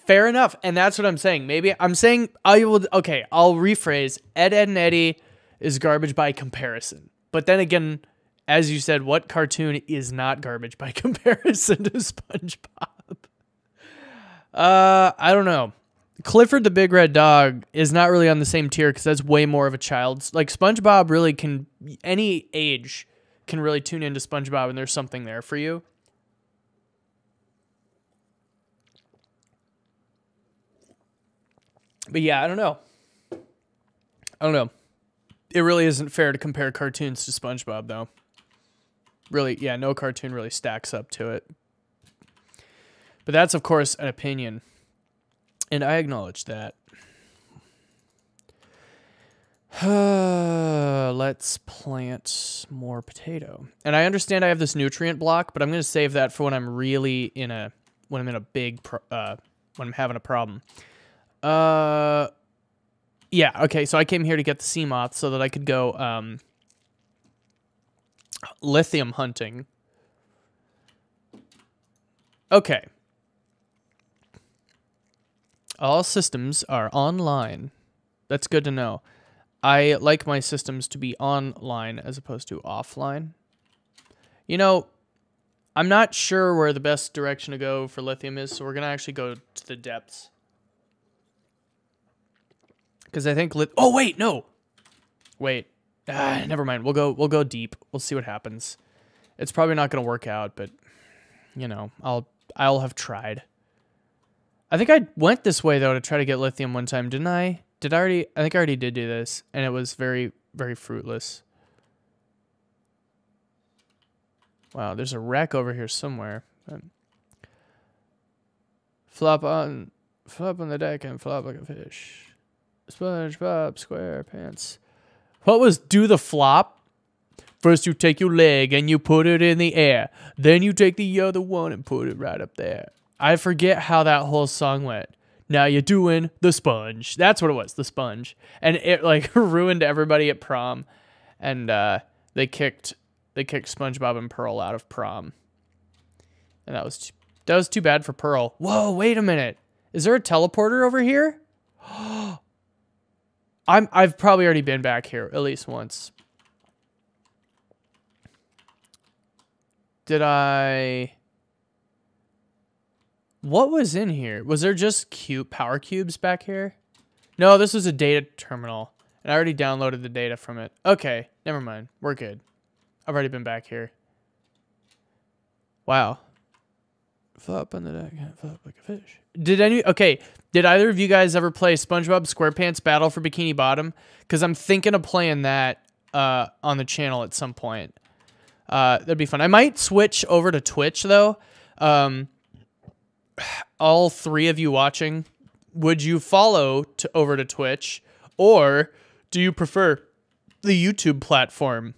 Fair enough, and that's what I'm saying. Maybe I'm saying okay, I'll rephrase. Ed, Ed, and Eddie is garbage by comparison. But then again, as you said, what cartoon is not garbage by comparison to SpongeBob? I don't know. Clifford the Big Red Dog is not really on the same tier because that's way more of a child's. Like, SpongeBob really can, any age can really tune into SpongeBob and there's something there for you. But yeah, I don't know. It really isn't fair to compare cartoons to SpongeBob, though. Really, yeah, no cartoon really stacks up to it. But that's, of course, an opinion. And I acknowledge that. Let's plant more potato. And I understand I have this nutrient block, but I'm going to save that for when I'm really in a, when I'm in a big, when I'm having a problem. Yeah, okay, so I came here to get the sea moth so that I could go, lithium hunting. Okay. All systems are online. That's good to know. I like my systems to be online as opposed to offline. You know, I'm not sure where the best direction to go for lithium is, so we're going to actually go to the depths. Because I think oh wait, no. Wait. Never mind. We'll go deep. We'll see what happens. It's probably not going to work out, but you know, I'll have tried. I think I went this way though to try to get lithium one time, didn't I? I think I already did do this, and it was very, very fruitless. Wow, there's a wreck over here somewhere. Flop on the deck and flop like a fish. SpongeBob SquarePants. What was do the flop? First you take your leg and you put it in the air. Then you take the other one and put it right up there. I forget how that whole song went. Now you're doing the sponge. That's what it was, the sponge. And it like ruined everybody at prom. And they kicked SpongeBob and Pearl out of prom. And that was too bad for Pearl. Whoa, wait a minute. Is there a teleporter over here? I've probably already been back here at least once. Did I... What was in here? Was there just power cubes back here? No, this was a data terminal. And I already downloaded the data from it. Okay, never mind. We're good. I've already been back here. Wow. Flop on the deck, flop like a fish. Did either of you guys ever play SpongeBob SquarePants Battle for Bikini Bottom? Because I'm thinking of playing that on the channel at some point. That'd be fun. I might switch over to Twitch, though. All three of you watching, would you follow over to Twitch, or do you prefer the YouTube platform?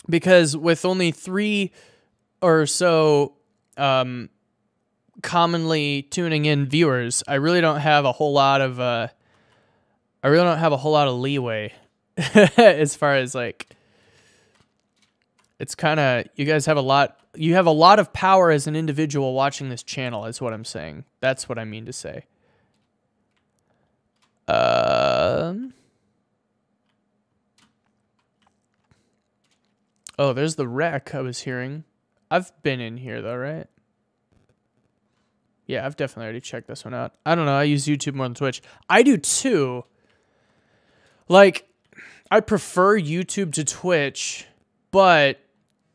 Because with only 3 or so commonly tuning in viewers, I really don't have a whole lot of leeway as far as like, it's kind of, you guys have a lot of power as an individual watching this channel is what I'm saying. That's what I mean to say. Oh, there's the wreck I was hearing. I've been in here though, right? Yeah, I've definitely already checked this one out. I don't know, I use YouTube more than Twitch. I do too. Like, I prefer YouTube to Twitch, but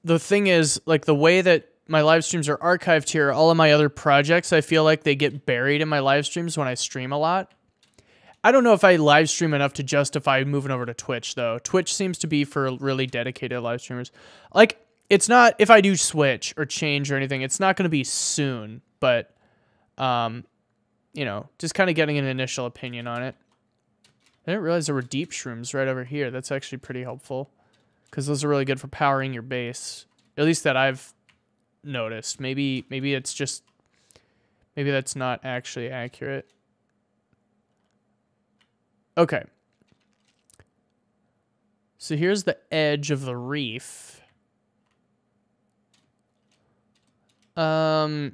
the thing is, like, the way that my live streams are archived here, all of my other projects, I feel like they get buried in my live streams when I stream a lot. I don't know if I live stream enough to justify moving over to Twitch, though. Twitch seems to be for really dedicated live streamers. Like, it's not, if I do switch or change or anything, it's not going to be soon, but, you know, just kind of getting an initial opinion on it. I didn't realize there were deep shrooms right over here. That's actually pretty helpful, because those are really good for powering your base. At least that I've noticed. Maybe it's just, maybe that's not actually accurate. Okay. So here's the edge of the reef. Huh.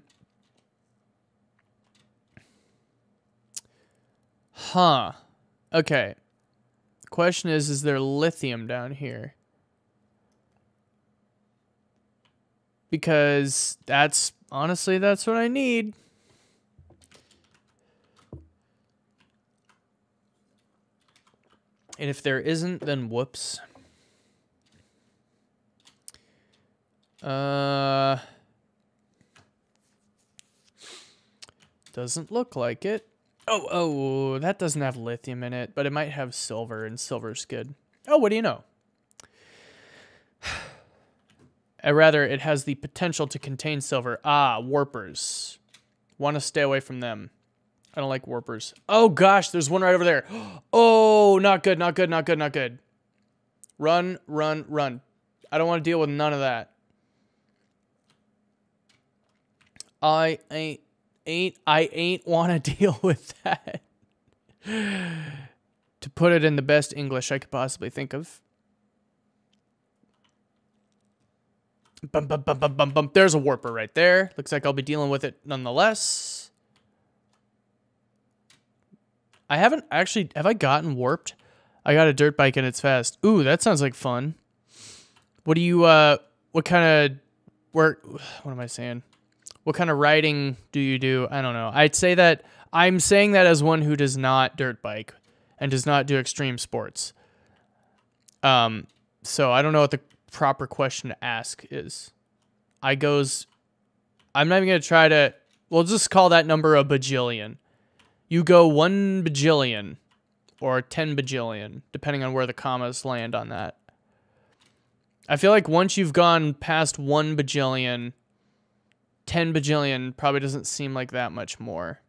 Okay. Question is there lithium down here? Because honestly, that's what I need. And if there isn't, then whoops. Doesn't look like it. Oh, that doesn't have lithium in it, but it might have silver, and silver's good. Oh, what do you know? Rather, it has the potential to contain silver. Ah, warpers. Want to stay away from them. I don't like warpers. Oh gosh, there's one right over there. Oh, not good, not good, not good, not good. Run, run, run. I don't want to deal with none of that. I ain't want to deal with that. To put it in the best English I could possibly think of. Bum, bum, bum, bum, bum, bum. There's a warper right there. Looks like I'll be dealing with it nonetheless. I haven't actually, have I gotten warped? I got a dirt bike and it's fast. Ooh, that sounds like fun. What do you, what kind of work, what am I saying? What kind of riding do you do? I don't know. I'd say that, I'm saying that as one who does not dirt bike and does not do extreme sports. So I don't know what the proper question to ask is. I'm not even going to try to, we'll just call that number a bajillion. You go 1 bajillion or 10 bajillion, depending on where the commas land on that. I feel like once you've gone past 1 bajillion, 10 bajillion probably doesn't seem like that much more.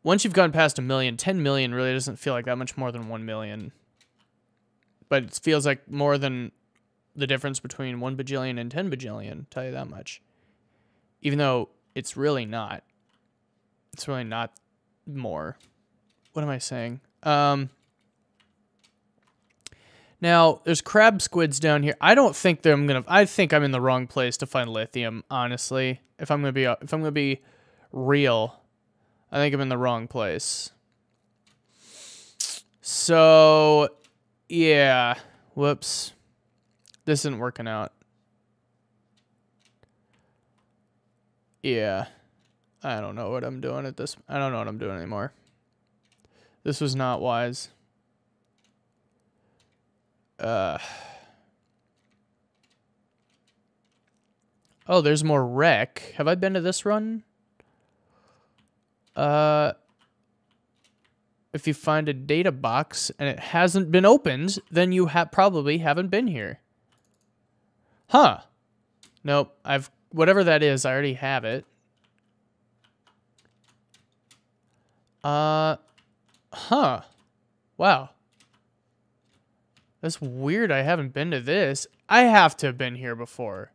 Once you've gone past 1 million, 10 million really doesn't feel like that much more than 1 million. But it feels like more than the difference between 1 bajillion and 10 bajillion, tell you that much. Even though it's really not. It's really not more. What am I saying? Now, there's crab squids down here. I don't think I think I'm in the wrong place to find lithium, honestly. If I'm gonna be real, I think I'm in the wrong place. So, yeah. Whoops. This isn't working out. Yeah. I don't know what I'm doing at this. I don't know what I'm doing anymore. This was not wise. Oh, there's more wreck. Have I been to this run? If you find a data box and it hasn't been opened, then you probably haven't been here. Huh. Nope. Whatever that is, I already have it. Huh. Wow. That's weird. I haven't been to this. I have to have been here before.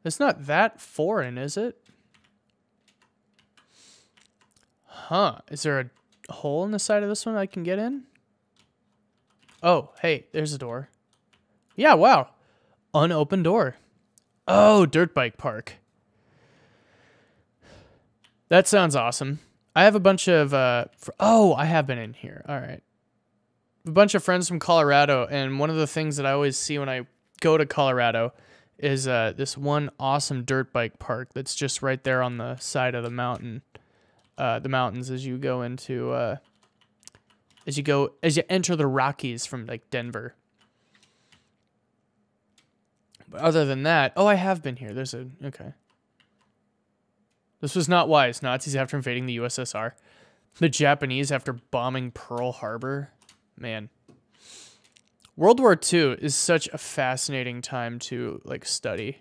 It's not that foreign, is it? Huh. Is there a hole in the side of this one I can get in? Oh, hey, there's a door. Yeah, wow. Unopened door. Oh, dirt bike park. That sounds awesome. I have a bunch of, oh, I have been in here. All right. A bunch of friends from Colorado, and one of the things that I always see when I go to Colorado is this one awesome dirt bike park that's just right there on the side of the mountain. The mountains as you go into as you enter the Rockies from like Denver. But other than that, oh, I have been here. Okay. This was not wise. Nazis after invading the USSR. The Japanese after bombing Pearl Harbor. Man. World War II is such a fascinating time to like study.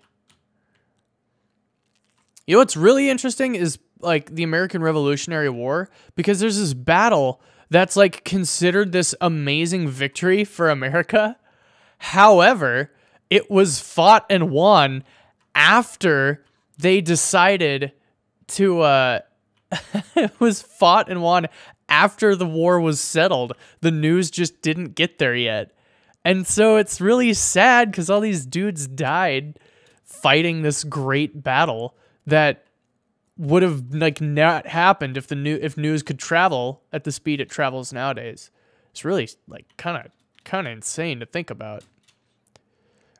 You know what's really interesting is like the American Revolutionary War, because there's this battle that's like considered this amazing victory for America. However, it was fought and won after they decided to it was fought and won after the war was settled. The news just didn't get there yet. And so it's really sad because all these dudes died fighting this great battle that would have like not happened if if news could travel at the speed it travels nowadays. It's really like kind of insane to think about.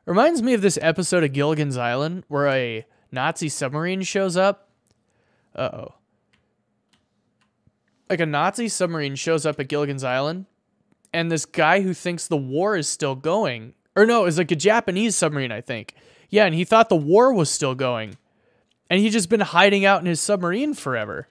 Reminds me of this episode of Gilligan's Island where a Nazi submarine shows up. Uh-oh. Like a Nazi submarine shows up at Gilligan's Island, and this guy who thinks the war is still going, or no, it's like a Japanese submarine, I think. Yeah, and he thought the war was still going. And he'd just been hiding out in his submarine forever.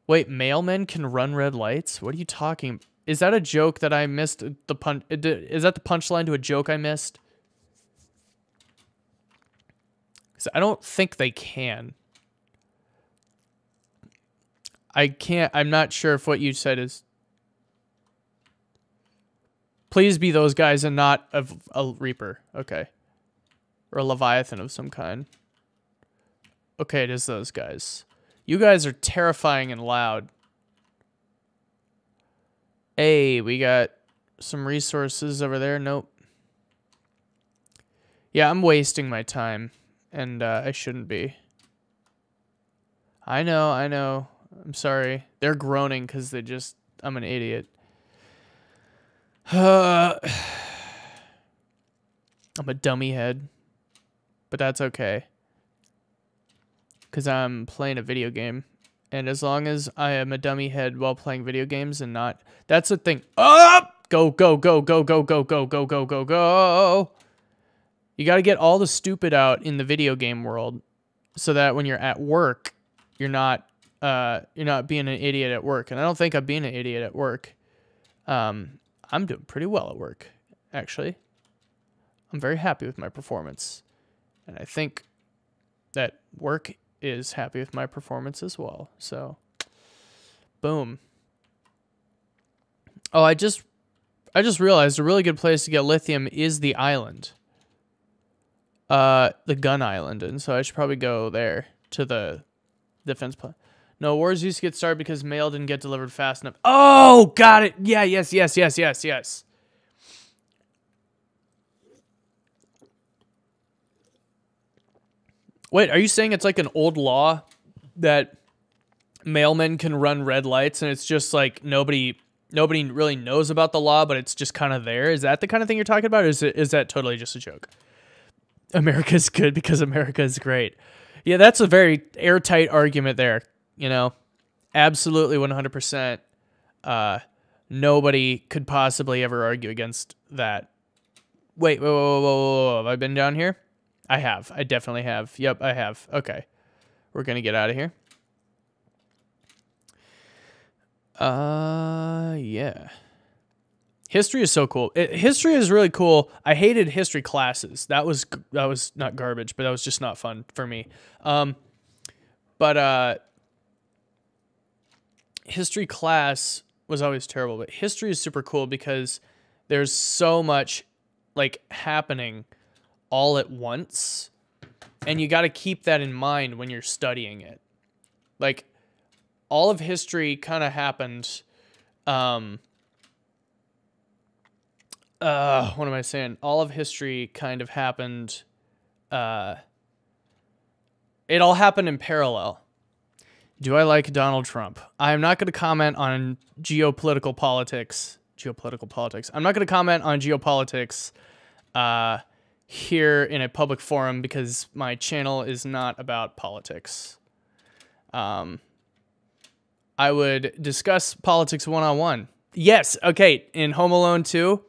Wait, mailmen can run red lights? What are you talking? Is that a joke that I missed? The punch? Is that the punchline to a joke I missed? Because I don't think they can. I can't. I'm not sure if what you said is. Please be those guys and not a Reaper. Okay. Or a Leviathan of some kind. Okay, it is those guys. You guys are terrifying and loud. Hey, we got some resources over there. Nope. Yeah, I'm wasting my time. And I shouldn't be. I know. I'm sorry. They're groaning because I'm an idiot. I'm a dummy head. But that's okay. Because I'm playing a video game. And as long as I am a dummy head while playing video games and not... That's the thing. Up! Go, go, go, go, go, go, go, go, go, go, go. You got to get all the stupid out in the video game world. So that when you're at work, you're not being an idiot at work. And I don't think I'm being an idiot at work. I'm doing pretty well at work, actually. I'm very happy with my performance. And I think that work is happy with my performance as well. So, boom. Oh, I just realized a really good place to get lithium is the island. The gun island. And so I should probably go there to the defense plan. No, wars used to get started because mail didn't get delivered fast enough. Oh, got it. Yeah, yes. Wait, are you saying it's like an old law that mailmen can run red lights and it's just like nobody nobody really knows about the law, but it's just kind of there. Is that the kind of thing you're talking about? Or is that totally just a joke? America's good because America is great. Yeah, that's a very airtight argument there. You know, absolutely 100%. Nobody could possibly ever argue against that. Wait, whoa. Have I been down here? I have. I definitely have. Yep, I have. Okay. We're going to get out of here. Yeah. History is so cool. History is really cool. I hated history classes. That was not garbage, but that was just not fun for me. But history class was always terrible. But history is super cool because there's so much like happening all at once, and you got to keep that in mind when you're studying it. Like all of history kind of happened. What am I saying? All of history kind of happened. It all happened in parallel. Do I like Donald Trump? I'm not going to comment on geopolitical politics. I'm not going to comment on geopolitics here in a public forum because my channel is not about politics. I would discuss politics one-on-one. Yes, okay, in Home Alone 2,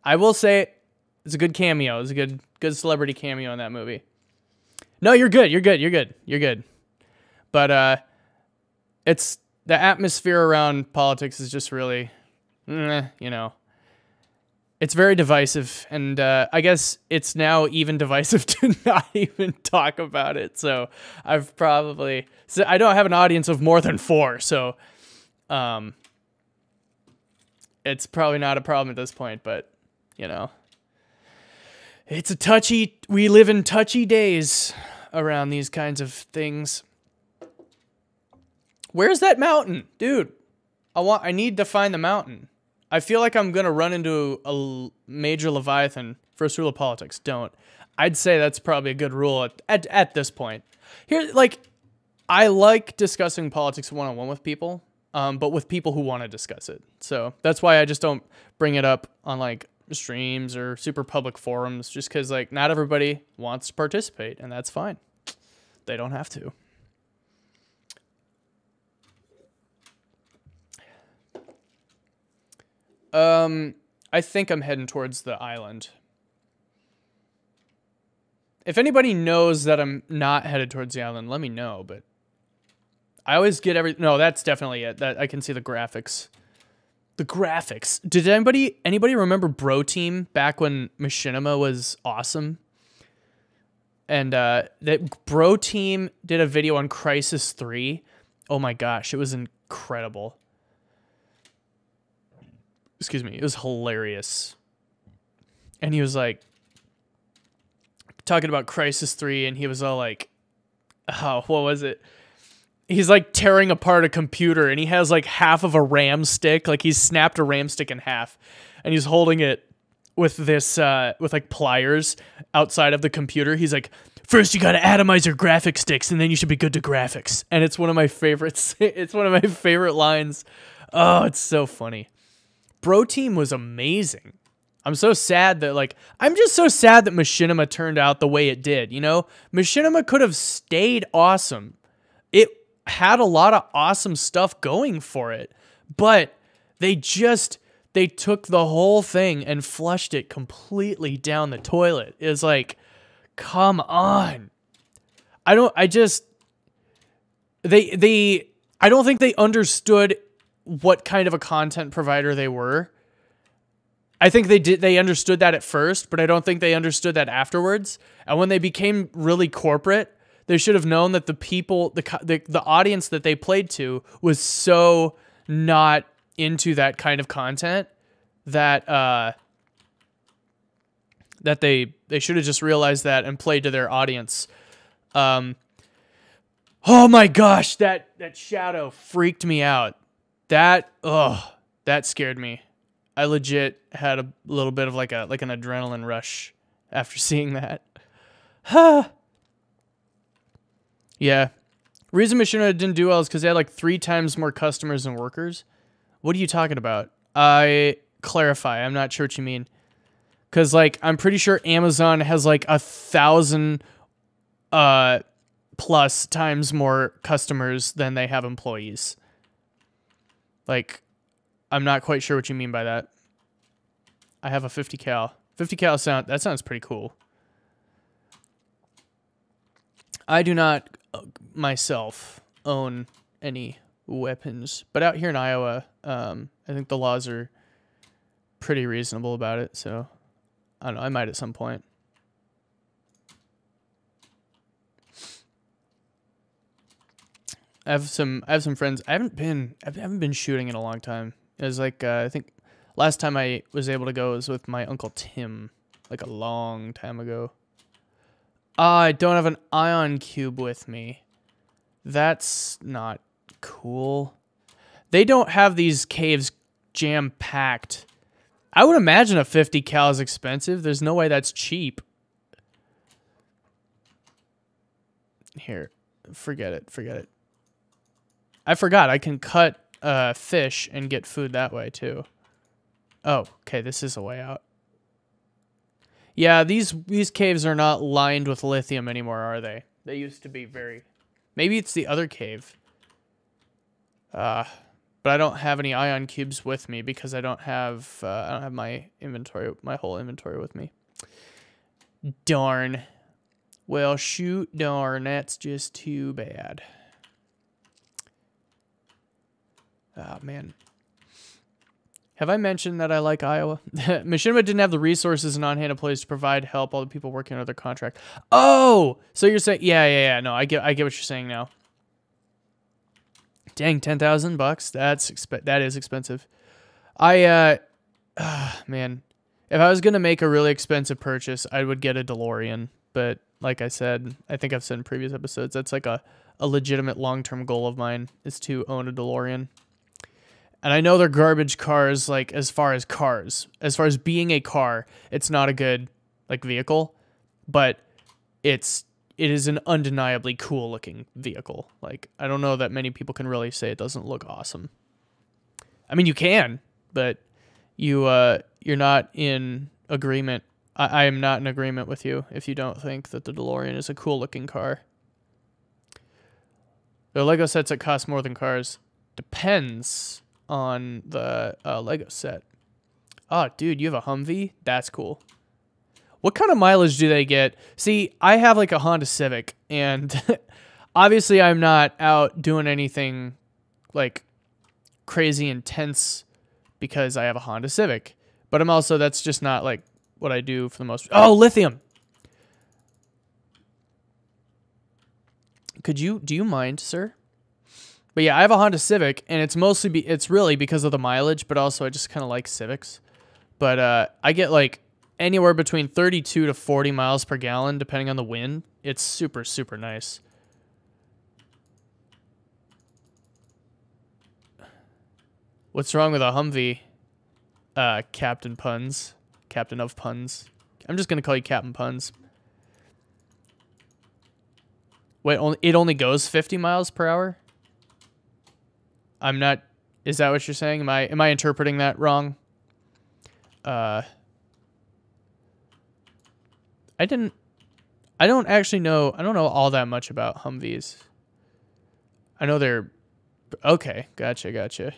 I will say it's a good cameo. It's a good celebrity cameo in that movie. No, you're good. But it's the atmosphere around politics is just really, you know, it's very divisive, and I guess it's now even divisive to not even talk about it. So I don't have an audience of more than 4, so it's probably not a problem at this point, but you know, we live in touchy days around these kinds of things. Where's that mountain? Dude, I need to find the mountain. I feel like I'm going to run into a major Leviathan. First rule of politics, don't. I'd say that's probably a good rule at this point. Here, like, I like discussing politics one-on-one with people, but with people who want to discuss it. So that's why I just don't bring it up on, like, streams or super public forums, just because, like, not everybody wants to participate, and that's fine. They don't have to. I think I'm heading towards the island. If anybody knows that I'm not headed towards the island, let me know, but I always get no, that's definitely it. That I can see the graphics. The graphics. Did anybody remember Bro Team back when Machinima was awesome? And that Bro Team did a video on Crisis 3. Oh my gosh, it was incredible. Excuse me, it was hilarious. And he was like talking about Crisis 3, and he was all like, oh, what was it? He's like tearing apart a computer, and he has like half of a RAM stick, like he's snapped a RAM stick in half, and he's holding it with this with like pliers outside of the computer. He's like, first you gotta atomize your graphic sticks, and then you should be good to graphics. And it's one of my favorites. It's one of my favorite lines. Oh, it's so funny. Bro Team was amazing. I'm so sad that, like, I'm just so sad that Machinima turned out the way it did, you know? Machinima could have stayed awesome. It had a lot of awesome stuff going for it, but they took the whole thing and flushed it completely down the toilet. It's like, come on. I don't think they understood what kind of a content provider they were. I think they understood that at first, but I don't think they understood that afterwards. And when they became really corporate, they should have known that the people, the audience that they played to was so not into that kind of content that that they should have just realized that and played to their audience. Oh my gosh, that shadow freaked me out. That scared me. I legit had a little bit of like an adrenaline rush after seeing that. Yeah. Reason Machinima didn't do well is because they had like 3 times more customers than workers. What are you talking about? Clarify. I'm not sure what you mean. Because, like, I'm pretty sure Amazon has, like, 1,000 plus times more customers than they have employees. Like, I'm not quite sure what you mean by that. I have a 50 cal. 50 cal that sounds pretty cool. I do not myself own any weapons, but out here in Iowa, I think the laws are pretty reasonable about it, so I don't know, I might at some point. I have some friends. I haven't been shooting in a long time. It was like I think last time I was able to go was with my Uncle Tim, like a long time ago. I don't have an ion cube with me. That's not cool. They don't have these caves jam-packed. I would imagine a 50 cal is expensive. There's no way that's cheap. Here, forget it. I forgot I can cut fish and get food that way too. Oh, okay, this is a way out. Yeah, these caves are not lined with lithium anymore, are they? They used to be very... Maybe it's the other cave. But I don't have any ion cubes with me because I don't have my whole inventory with me. Darn. Well, shoot, darn, that's just too bad. Oh, man. Have I mentioned that I like Iowa? Machinima didn't have the resources and on-hand employees to provide help all the people working under their contract. Oh! So you're saying... Yeah. No, I get what you're saying now. Dang, $10,000? That is expensive. Man. If I was going to make a really expensive purchase, I would get a DeLorean. But like I said, I think I've said in previous episodes, that's like a legitimate long-term goal of mine is to own a DeLorean. And I know they're garbage cars, like, as far as cars. As far as being a car, it's not a good, like, vehicle. But it is an undeniably cool-looking vehicle. Like, I don't know that many people can really say it doesn't look awesome. I mean, you can, but you're not in agreement. I am not in agreement with you if you don't think that the DeLorean is a cool-looking car. There are Lego sets that cost more than cars. Depends on the Lego set. Oh, dude, you have a Humvee? That's cool. What kind of mileage do they get? See, I have like a Honda Civic, and obviously I'm not out doing anything like crazy intense because I have a Honda Civic. But I'm also, that's just not like what I do for the most... Oh, lithium! Do you mind, sir? But yeah, I have a Honda Civic, and it's mostly it's really because of the mileage, but also I just kind of like Civics. But I get like anywhere between 32 to 40 miles per gallon, depending on the wind. It's super, super nice. What's wrong with a Humvee? Captain Puns. Captain of Puns. I'm just going to call you Captain Puns. Wait, it only goes 50 miles per hour? I'm not... Is that what you're saying? Am I interpreting that wrong? I don't actually know... I don't know all that much about Humvees. I know they're... Okay, gotcha.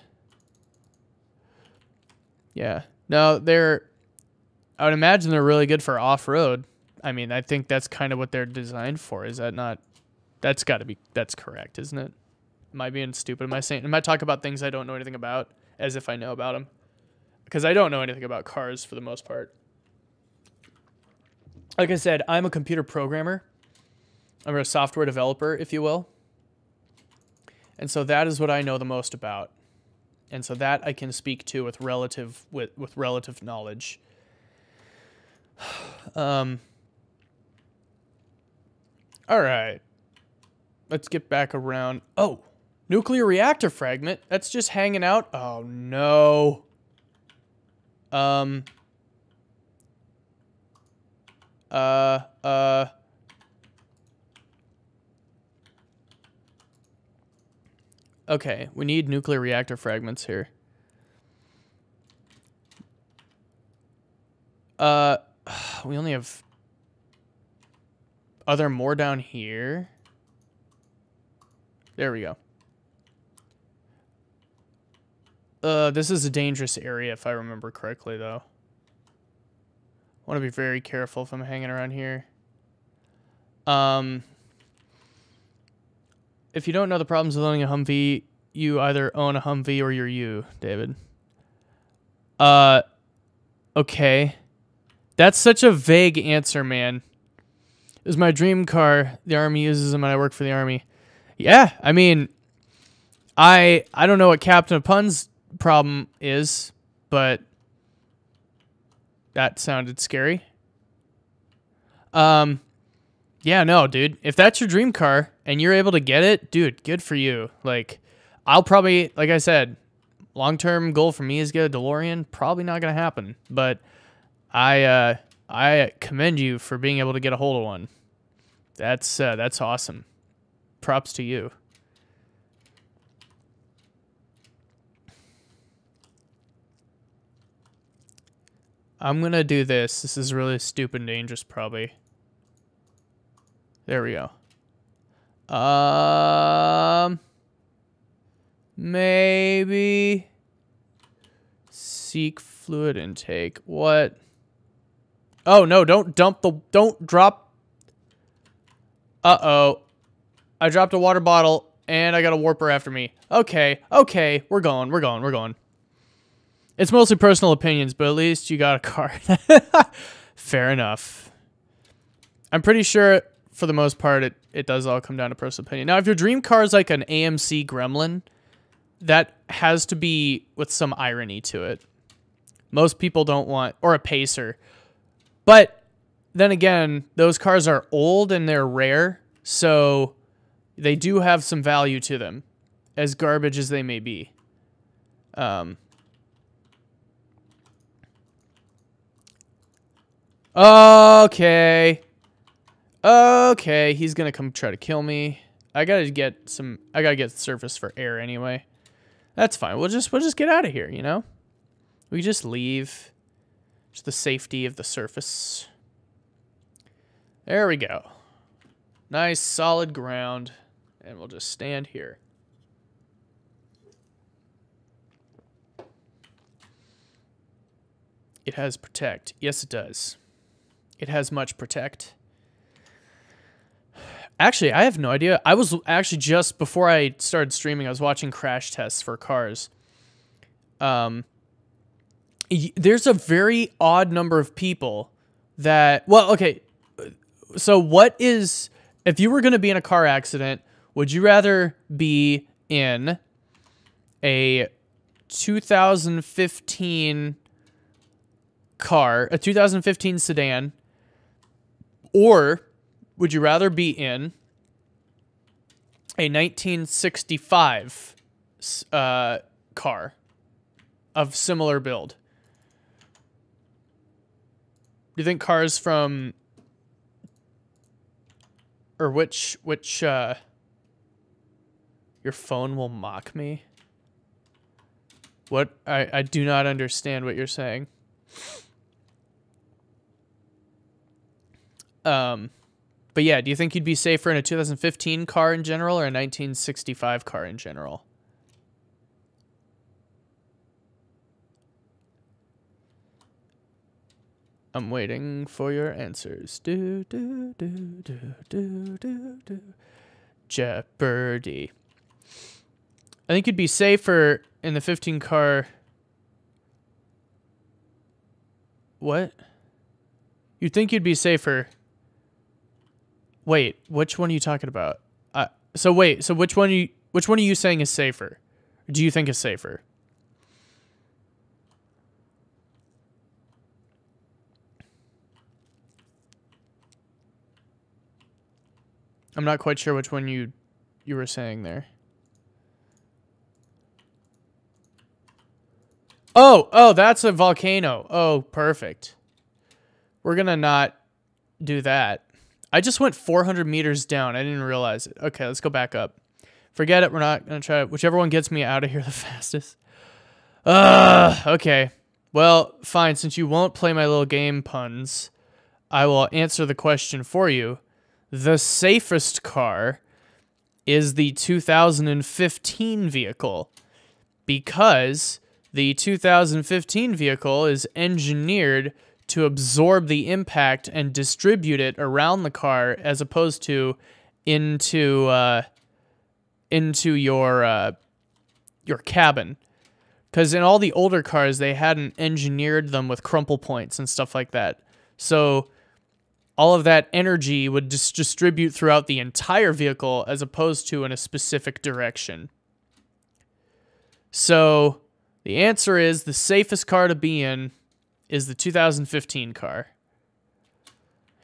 Yeah. No, they're... I would imagine they're really good for off-road. I mean, I think that's kind of what they're designed for. Is that not... That's got to be... That's correct, isn't it? Am I being stupid? Am I talking about things I don't know anything about as if I know about them? Because I don't know anything about cars for the most part. Like I said, I'm a computer programmer. I'm a software developer, if you will. And so that is what I know the most about. And so that I can speak to with relative knowledge. All right. Let's get back around. Oh, nuclear reactor fragment. That's just hanging out. Oh, no. Okay, we need nuclear reactor fragments here. Uh, we only have... Are there more down here? There we go. This is a dangerous area if I remember correctly, though. I want to be very careful if I'm hanging around here. If you don't know the problems with owning a Humvee, you either own a Humvee or you're you, David. Okay. That's such a vague answer, man. It was my dream car. The Army uses them and I work for the Army. Yeah, I mean, I don't know what Captain of Pun's problem is, but that sounded scary. Yeah, no, dude. If that's your dream car and you're able to get it, dude, good for you. Like, I'll probably, like I said, long-term goal for me is get a DeLorean. Probably not gonna happen, but I commend you for being able to get a hold of one. That's awesome. Props to you. I'm gonna do this. This is really stupid and dangerous, probably. There we go. Maybe seek fluid intake. What? Oh no, don't drop. Uh-oh. I dropped a water bottle and I got a warper after me. Okay, we're going. It's mostly personal opinions, but at least you got a car. Fair enough. I'm pretty sure for the most part it does all come down to personal opinion. Now, if your dream car is like an AMC Gremlin, that has to be with some irony to it. Most people don't want, or a Pacer. But then again, those cars are old and they're rare, so they do have some value to them, as garbage as they may be. Okay, he's gonna come try to kill me. I gotta get surface for air anyway. That's fine. We'll just get out of here, you know? We just leave. Just the safety of the surface. There we go. Nice solid ground. And we'll just stand here. It has protect. Yes, it does. It has much protect. Actually, I have no idea. I was actually just before I started streaming, I was watching crash tests for cars. There's a very odd number of people that, well, okay. So what is, if you were going to be in a car accident, would you rather be in a 2015 car, a 2015 sedan, or would you rather be in a 1965 car of similar build? Do you think cars from, or which your phone will mock me? What? I do not understand what you're saying. But yeah, do you think you'd be safer in a 2015 car in general or a 1965 car in general? I'm waiting for your answers. Jeopardy. I think you'd be safer in the 15 car. What? You'd think you'd be safer. Wait, which one are you talking about? So which one are you saying is safer? Or do you think is safer? I'm not quite sure which one you were saying there. Oh, that's a volcano. Oh, perfect. We're gonna not do that. I just went 400 meters down. I didn't realize it. Okay, let's go back up. Forget it. We're not gonna try it. Whichever one gets me out of here the fastest. Okay. Well, fine. Since you won't play my little game puns, I will answer the question for you. The safest car is the 2015 vehicle, because the 2015 vehicle is engineered to absorb the impact and distribute it around the car, as opposed to into your cabin. Because in all the older cars, they hadn't engineered them with crumple points and stuff like that. So all of that energy would just distribute throughout the entire vehicle, as opposed to in a specific direction. So the answer is the safest car to be in is the 2015 car.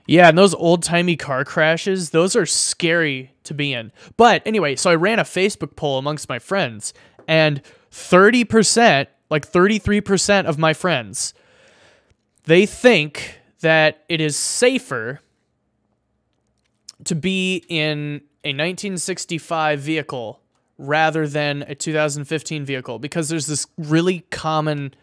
Yeah, and those old-timey car crashes, those are scary to be in. But anyway, so I ran a Facebook poll amongst my friends, and 30%, like 33% of my friends, they think that it is safer to be in a 1965 vehicle rather than a 2015 vehicle, because there's this really common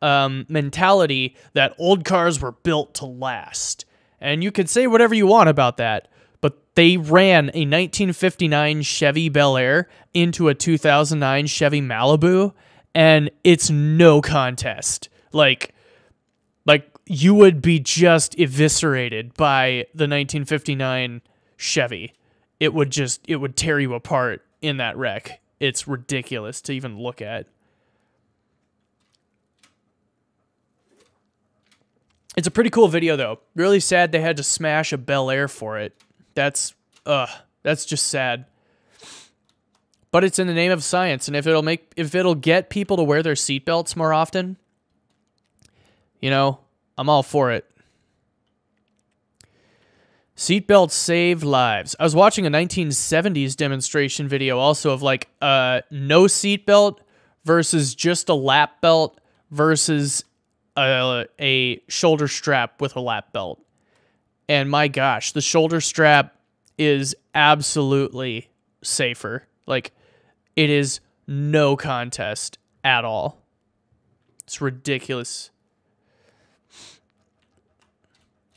mentality that old cars were built to last. And you could say whatever you want about that, but they ran a 1959 Chevy Bel Air into a 2009 Chevy Malibu, and it's no contest. Like you would be just eviscerated by the 1959 Chevy. It would tear you apart in that wreck. It's ridiculous to even look at. It's a pretty cool video, though. Really sad they had to smash a Bel Air for it. That's just sad. But it's in the name of science, and if it'll get people to wear their seatbelts more often, you know, I'm all for it. Seatbelts save lives. I was watching a 1970s demonstration video also of like no seatbelt versus just a lap belt versus a shoulder strap with a lap belt. And my gosh, the shoulder strap is absolutely safer. Like, it is no contest at all. It's ridiculous.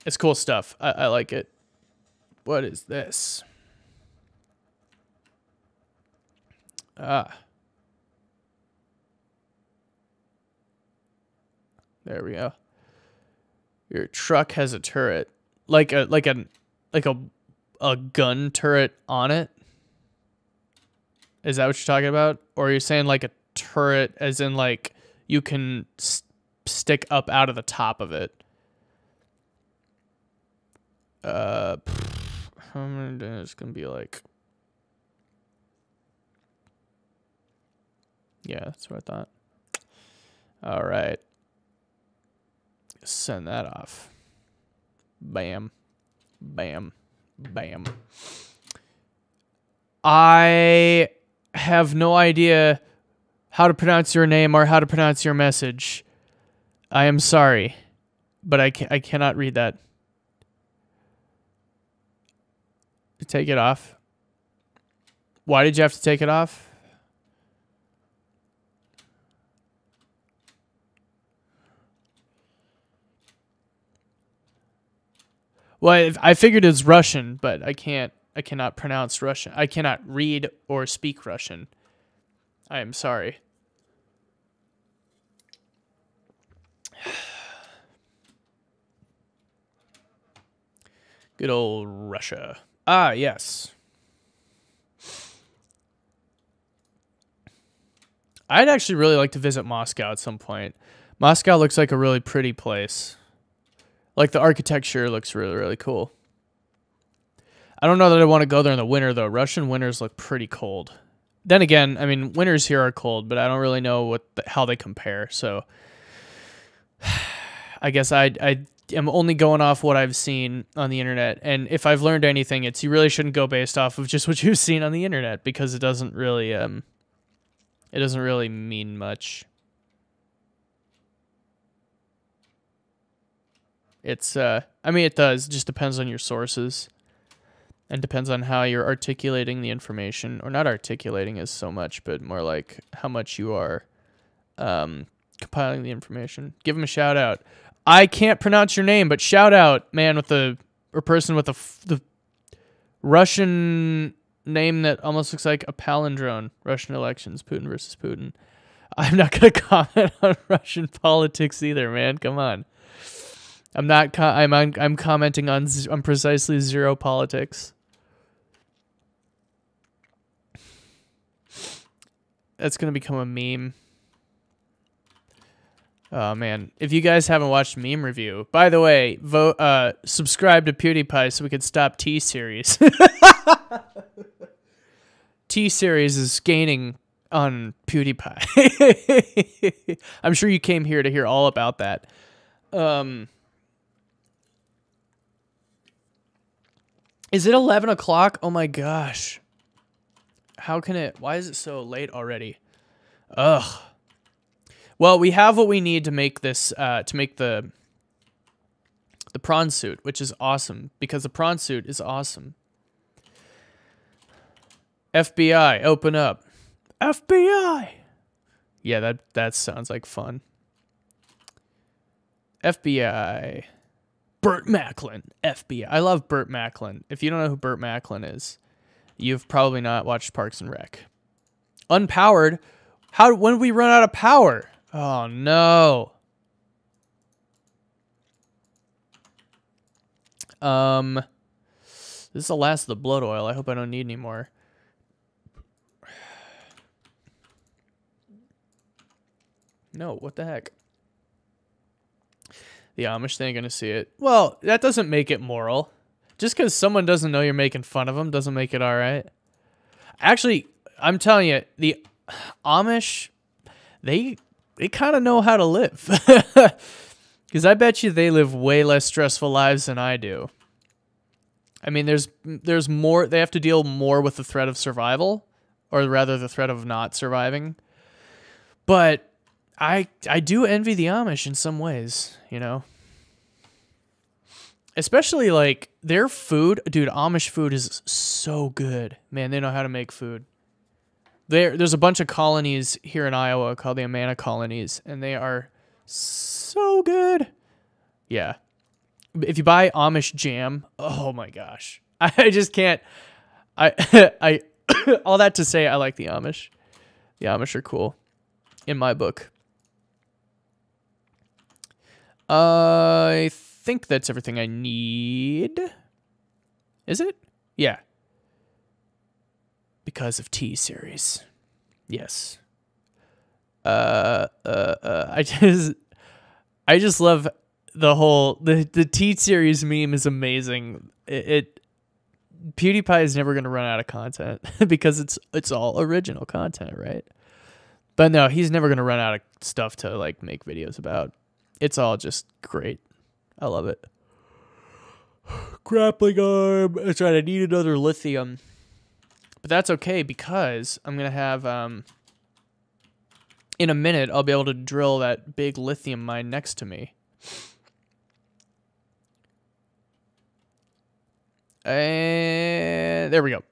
It's cool stuff. I like it. What is this? There we go. Your truck has a turret, like a gun turret on it. Is that what you're talking about? Or are you saying like a turret as in like you can stick up out of the top of it? It's gonna be like, yeah, that's what I thought. All right. Send that off. Bam. Bam. Bam. I have no idea how to pronounce your name or how to pronounce your message. I am sorry, but I cannot read that. Take it off. Why did you have to take it off? Well, I figured it's Russian, but I cannot pronounce Russian. I cannot read or speak Russian. I am sorry. Good old Russia. Ah, yes. I'd actually really like to visit Moscow at some point. Moscow looks like a really pretty place. Like, the architecture looks really, really cool. I don't know that I want to go there in the winter, though. Russian winters look pretty cold. Then again, I mean, winters here are cold, but I don't really know how they compare. So, I guess I am only going off what I've seen on the internet. And if I've learned anything, it's you really shouldn't go based off of just what you've seen on the internet, because it doesn't really mean much. It's I mean, it does. It just depends on your sources. And depends on how you're articulating the information, or not articulating as so much, but more like how much you are compiling the information. Give him a shout out. I can't pronounce your name, but shout out, man, with the or person with the Russian name that almost looks like a palindrome. Russian elections, Putin versus Putin. I'm not gonna comment on Russian politics either, man. Come on. I'm not. I'm commenting on precisely zero politics. That's gonna become a meme. Oh man! If you guys haven't watched Meme Review, by the way, vote, subscribe to PewDiePie so we could stop T-Series. T-Series is gaining on PewDiePie. I'm sure you came here to hear all about that. Is it 11 o'clock? Oh my gosh. How can it... Why is it so late already? Ugh. Well, we have what we need to make this... to make the prawn suit, which is awesome. Because the prawn suit is awesome. FBI, open up. FBI! Yeah, that sounds like fun. FBI... Burt Macklin, FBI. I love Burt Macklin. If you don't know who Burt Macklin is, you've probably not watched Parks and Rec. Unpowered? When did we run out of power? Oh, no. This is the last of the blood oil. I hope I don't need any more. No, what the heck? The Amish, they ain't gonna see it. Well, that doesn't make it moral. Just because someone doesn't know you're making fun of them doesn't make it all right. Actually, I'm telling you, the Amish, they kind of know how to live. Because I bet you they live way less stressful lives than I do. I mean, there's more. They have to deal more with the threat of survival, or rather, the threat of not surviving. But I do envy the Amish in some ways, you know. Especially, like, their food. Dude, Amish food is so good. Man, they know how to make food. There's a bunch of colonies here in Iowa called the Amana colonies, and they are so good. Yeah. If you buy Amish jam, oh my gosh. I just can't. I all that to say, I like the Amish. The Amish are cool in my book. I think that's everything I need. Is it? Yeah. Because of T-Series. Yes. I just love the whole the T-Series meme is amazing. PewDiePie is never going to run out of content because it's all original content, right? But no, he's never going to run out of stuff to like make videos about. It's all just great. I love it. Grappling arm. That's right. I need another lithium. But that's okay because I'm going to have, in a minute, I'll be able to drill that big lithium mine next to me. And there we go.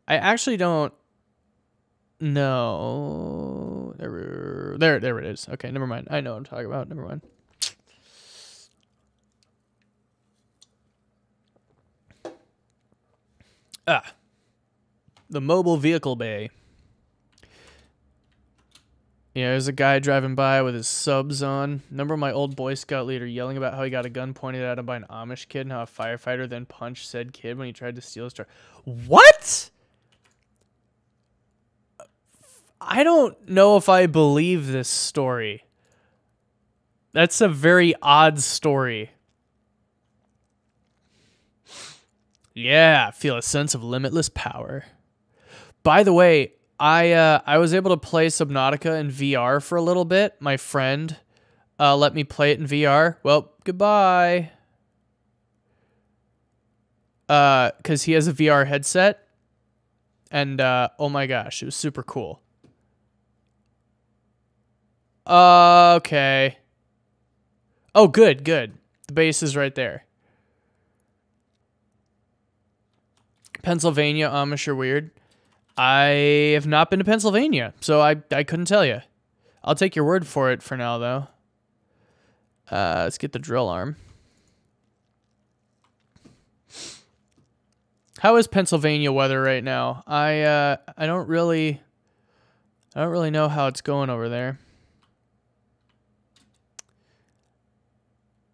I actually don't know. There it is. Okay, never mind. I know what I'm talking about. Never mind. The mobile vehicle bay. Yeah, there's a guy driving by with his subs on. Remember my old Boy Scout leader yelling about how he got a gun pointed at him by an Amish kid and how a firefighter then punched said kid when he tried to steal his truck? What? I don't know if I believe this story. That's a very odd story. Yeah, I feel a sense of limitless power. By the way, I was able to play Subnautica in VR for a little bit. My friend let me play it in VR. Well, goodbye. Because he has a VR headset. And, oh my gosh, it was super cool. Okay. Oh, good, good. The base is right there. Pennsylvania, Amish are weird. I have not been to Pennsylvania, so I couldn't tell you. I'll take your word for it for now, though. Let's get the drill arm. How is Pennsylvania weather right now? I don't really know how it's going over there.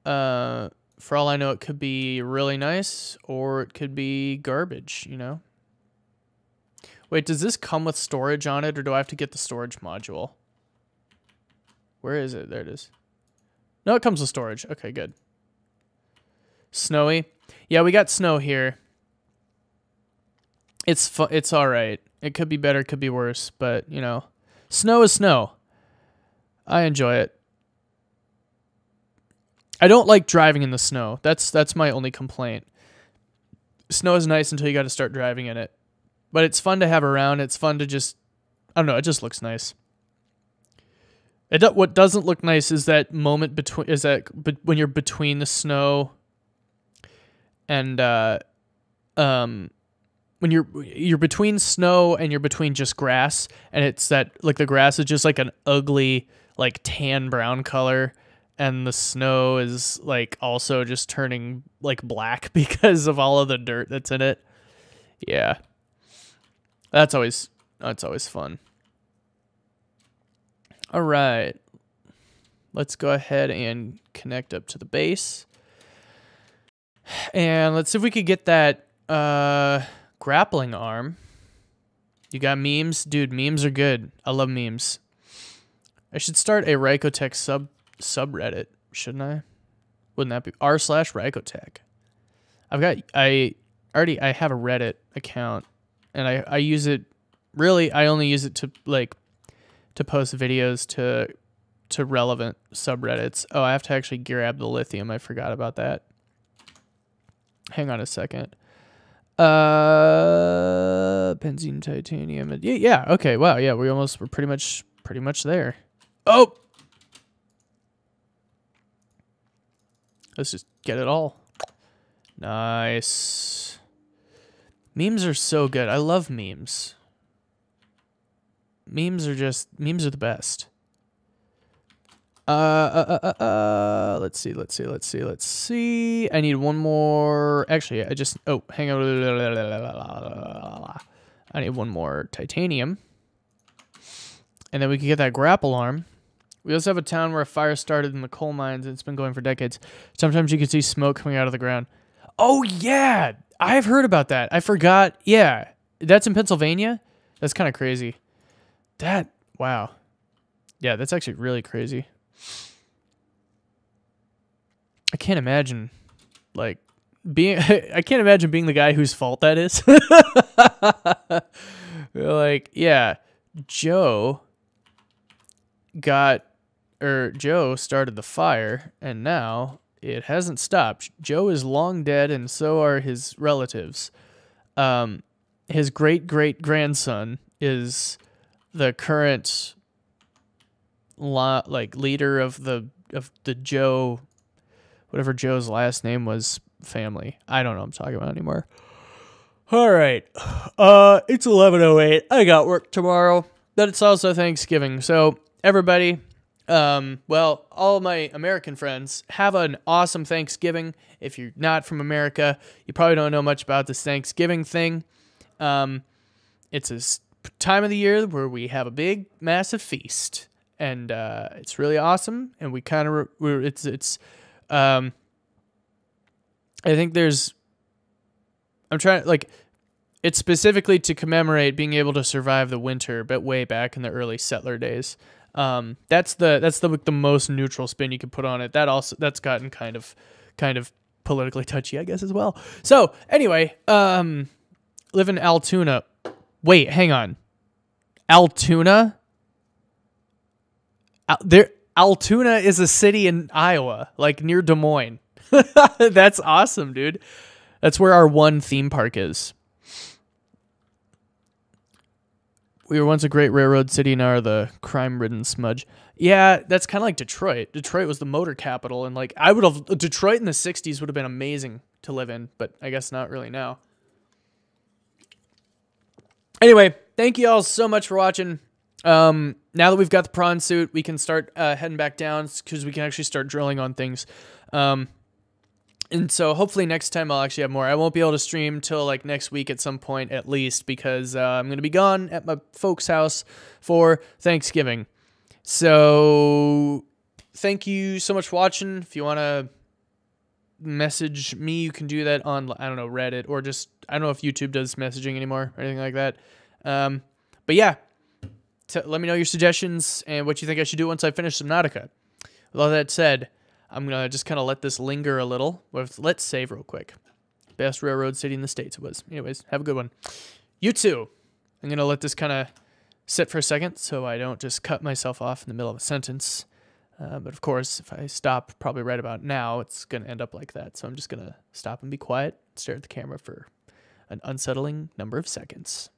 For all I know, it could be really nice or it could be garbage, you know? Wait, does this come with storage on it, or do I have to get the storage module? Where is it? There it is. No, it comes with storage. Okay, good. Snowy. Yeah, we got snow here. It's all right. It could be better, could be worse, but, you know, snow is snow. I enjoy it. I don't like driving in the snow. That's my only complaint. Snow is nice until you got to start driving in it. But it's fun to have around. It's fun to just, I don't know, it just looks nice. What doesn't look nice is that moment between, when you're between the snow and when you're between snow and you're between just grass, and it's that, like, the grass is just like an ugly, like, tan brown color, and the snow is like also just turning like black because of all of the dirt that's in it. Yeah. That's always fun. All right. Let's go ahead and connect up to the base. And let's see if we could get that grappling arm. You got memes? Dude, memes are good. I love memes. I should start a Rycotech subreddit, shouldn't I? Wouldn't that be r/Rycotech? I have a Reddit account, and I use it, really, I only use it to post videos to relevant subreddits. Oh, I have to actually grab the lithium. I forgot about that. Hang on a second. Benzene, titanium. Yeah, okay. Wow, yeah, we're pretty much there. Oh! Let's just get it all. Nice. Memes are so good. I love memes. Memes are the best. Let's see. I need one more. Actually, hang on. I need one more titanium. And then we can get that grapple arm. We also have a town where a fire started in the coal mines, and it's been going for decades. Sometimes you can see smoke coming out of the ground. Oh, yeah. I've heard about that. I forgot. Yeah. That's in Pennsylvania? That's kind of crazy. Wow. Yeah, that's actually really crazy. I can't imagine, I can't imagine being the guy whose fault that is. Like, yeah, Joe started the fire, and now it hasn't stopped. Joe is long dead, and so are his relatives. His great-great-grandson is the current leader of the Joe, whatever Joe's last name was, family. I don't know what I'm talking about anymore. All right. It's 11:08. I got work tomorrow, but it's also Thanksgiving. So everybody, all my American friends, have an awesome Thanksgiving. If you're not from America, you probably don't know much about this Thanksgiving thing. It's a time of the year where we have a big, massive feast. And it's really awesome, and we kind of I think it's specifically to commemorate being able to survive the winter, but way back in the early settler days. That's the most neutral spin you could put on it. That's gotten kind of politically touchy, I guess, as well. So anyway, live in Altoona. Wait, hang on, Altoona. Altoona is a city in Iowa, like near Des Moines. That's awesome, dude. That's where our one theme park is. We were once a great railroad city, now are the crime-ridden smudge. Yeah, that's kind of like Detroit. Detroit was the motor capital, and Detroit in the 60s would have been amazing to live in, but I guess not really now. Anyway, thank you all so much for watching. now that we've got the prawn suit, we can start heading back down because we can actually start drilling on things. And so hopefully next time I'll actually have more. I won't be able to stream till like next week at some point at least because I'm going to be gone at my folks' house for Thanksgiving. So thank you so much for watching. If you want to message me, you can do that on, I don't know, Reddit, or just, I don't know if YouTube does messaging anymore or anything like that. But yeah, let me know your suggestions and what you think I should do once I finish Subnautica. With all that said, I'm going to just kind of let this linger a little. Let's save real quick. Best railroad city in the States it was. Anyways, have a good one. You too. I'm going to let this kind of sit for a second so I don't just cut myself off in the middle of a sentence. But of course, if I stop probably right about now, it's going to end up like that. So I'm just going to stop and be quiet, stare at the camera for an unsettling number of seconds.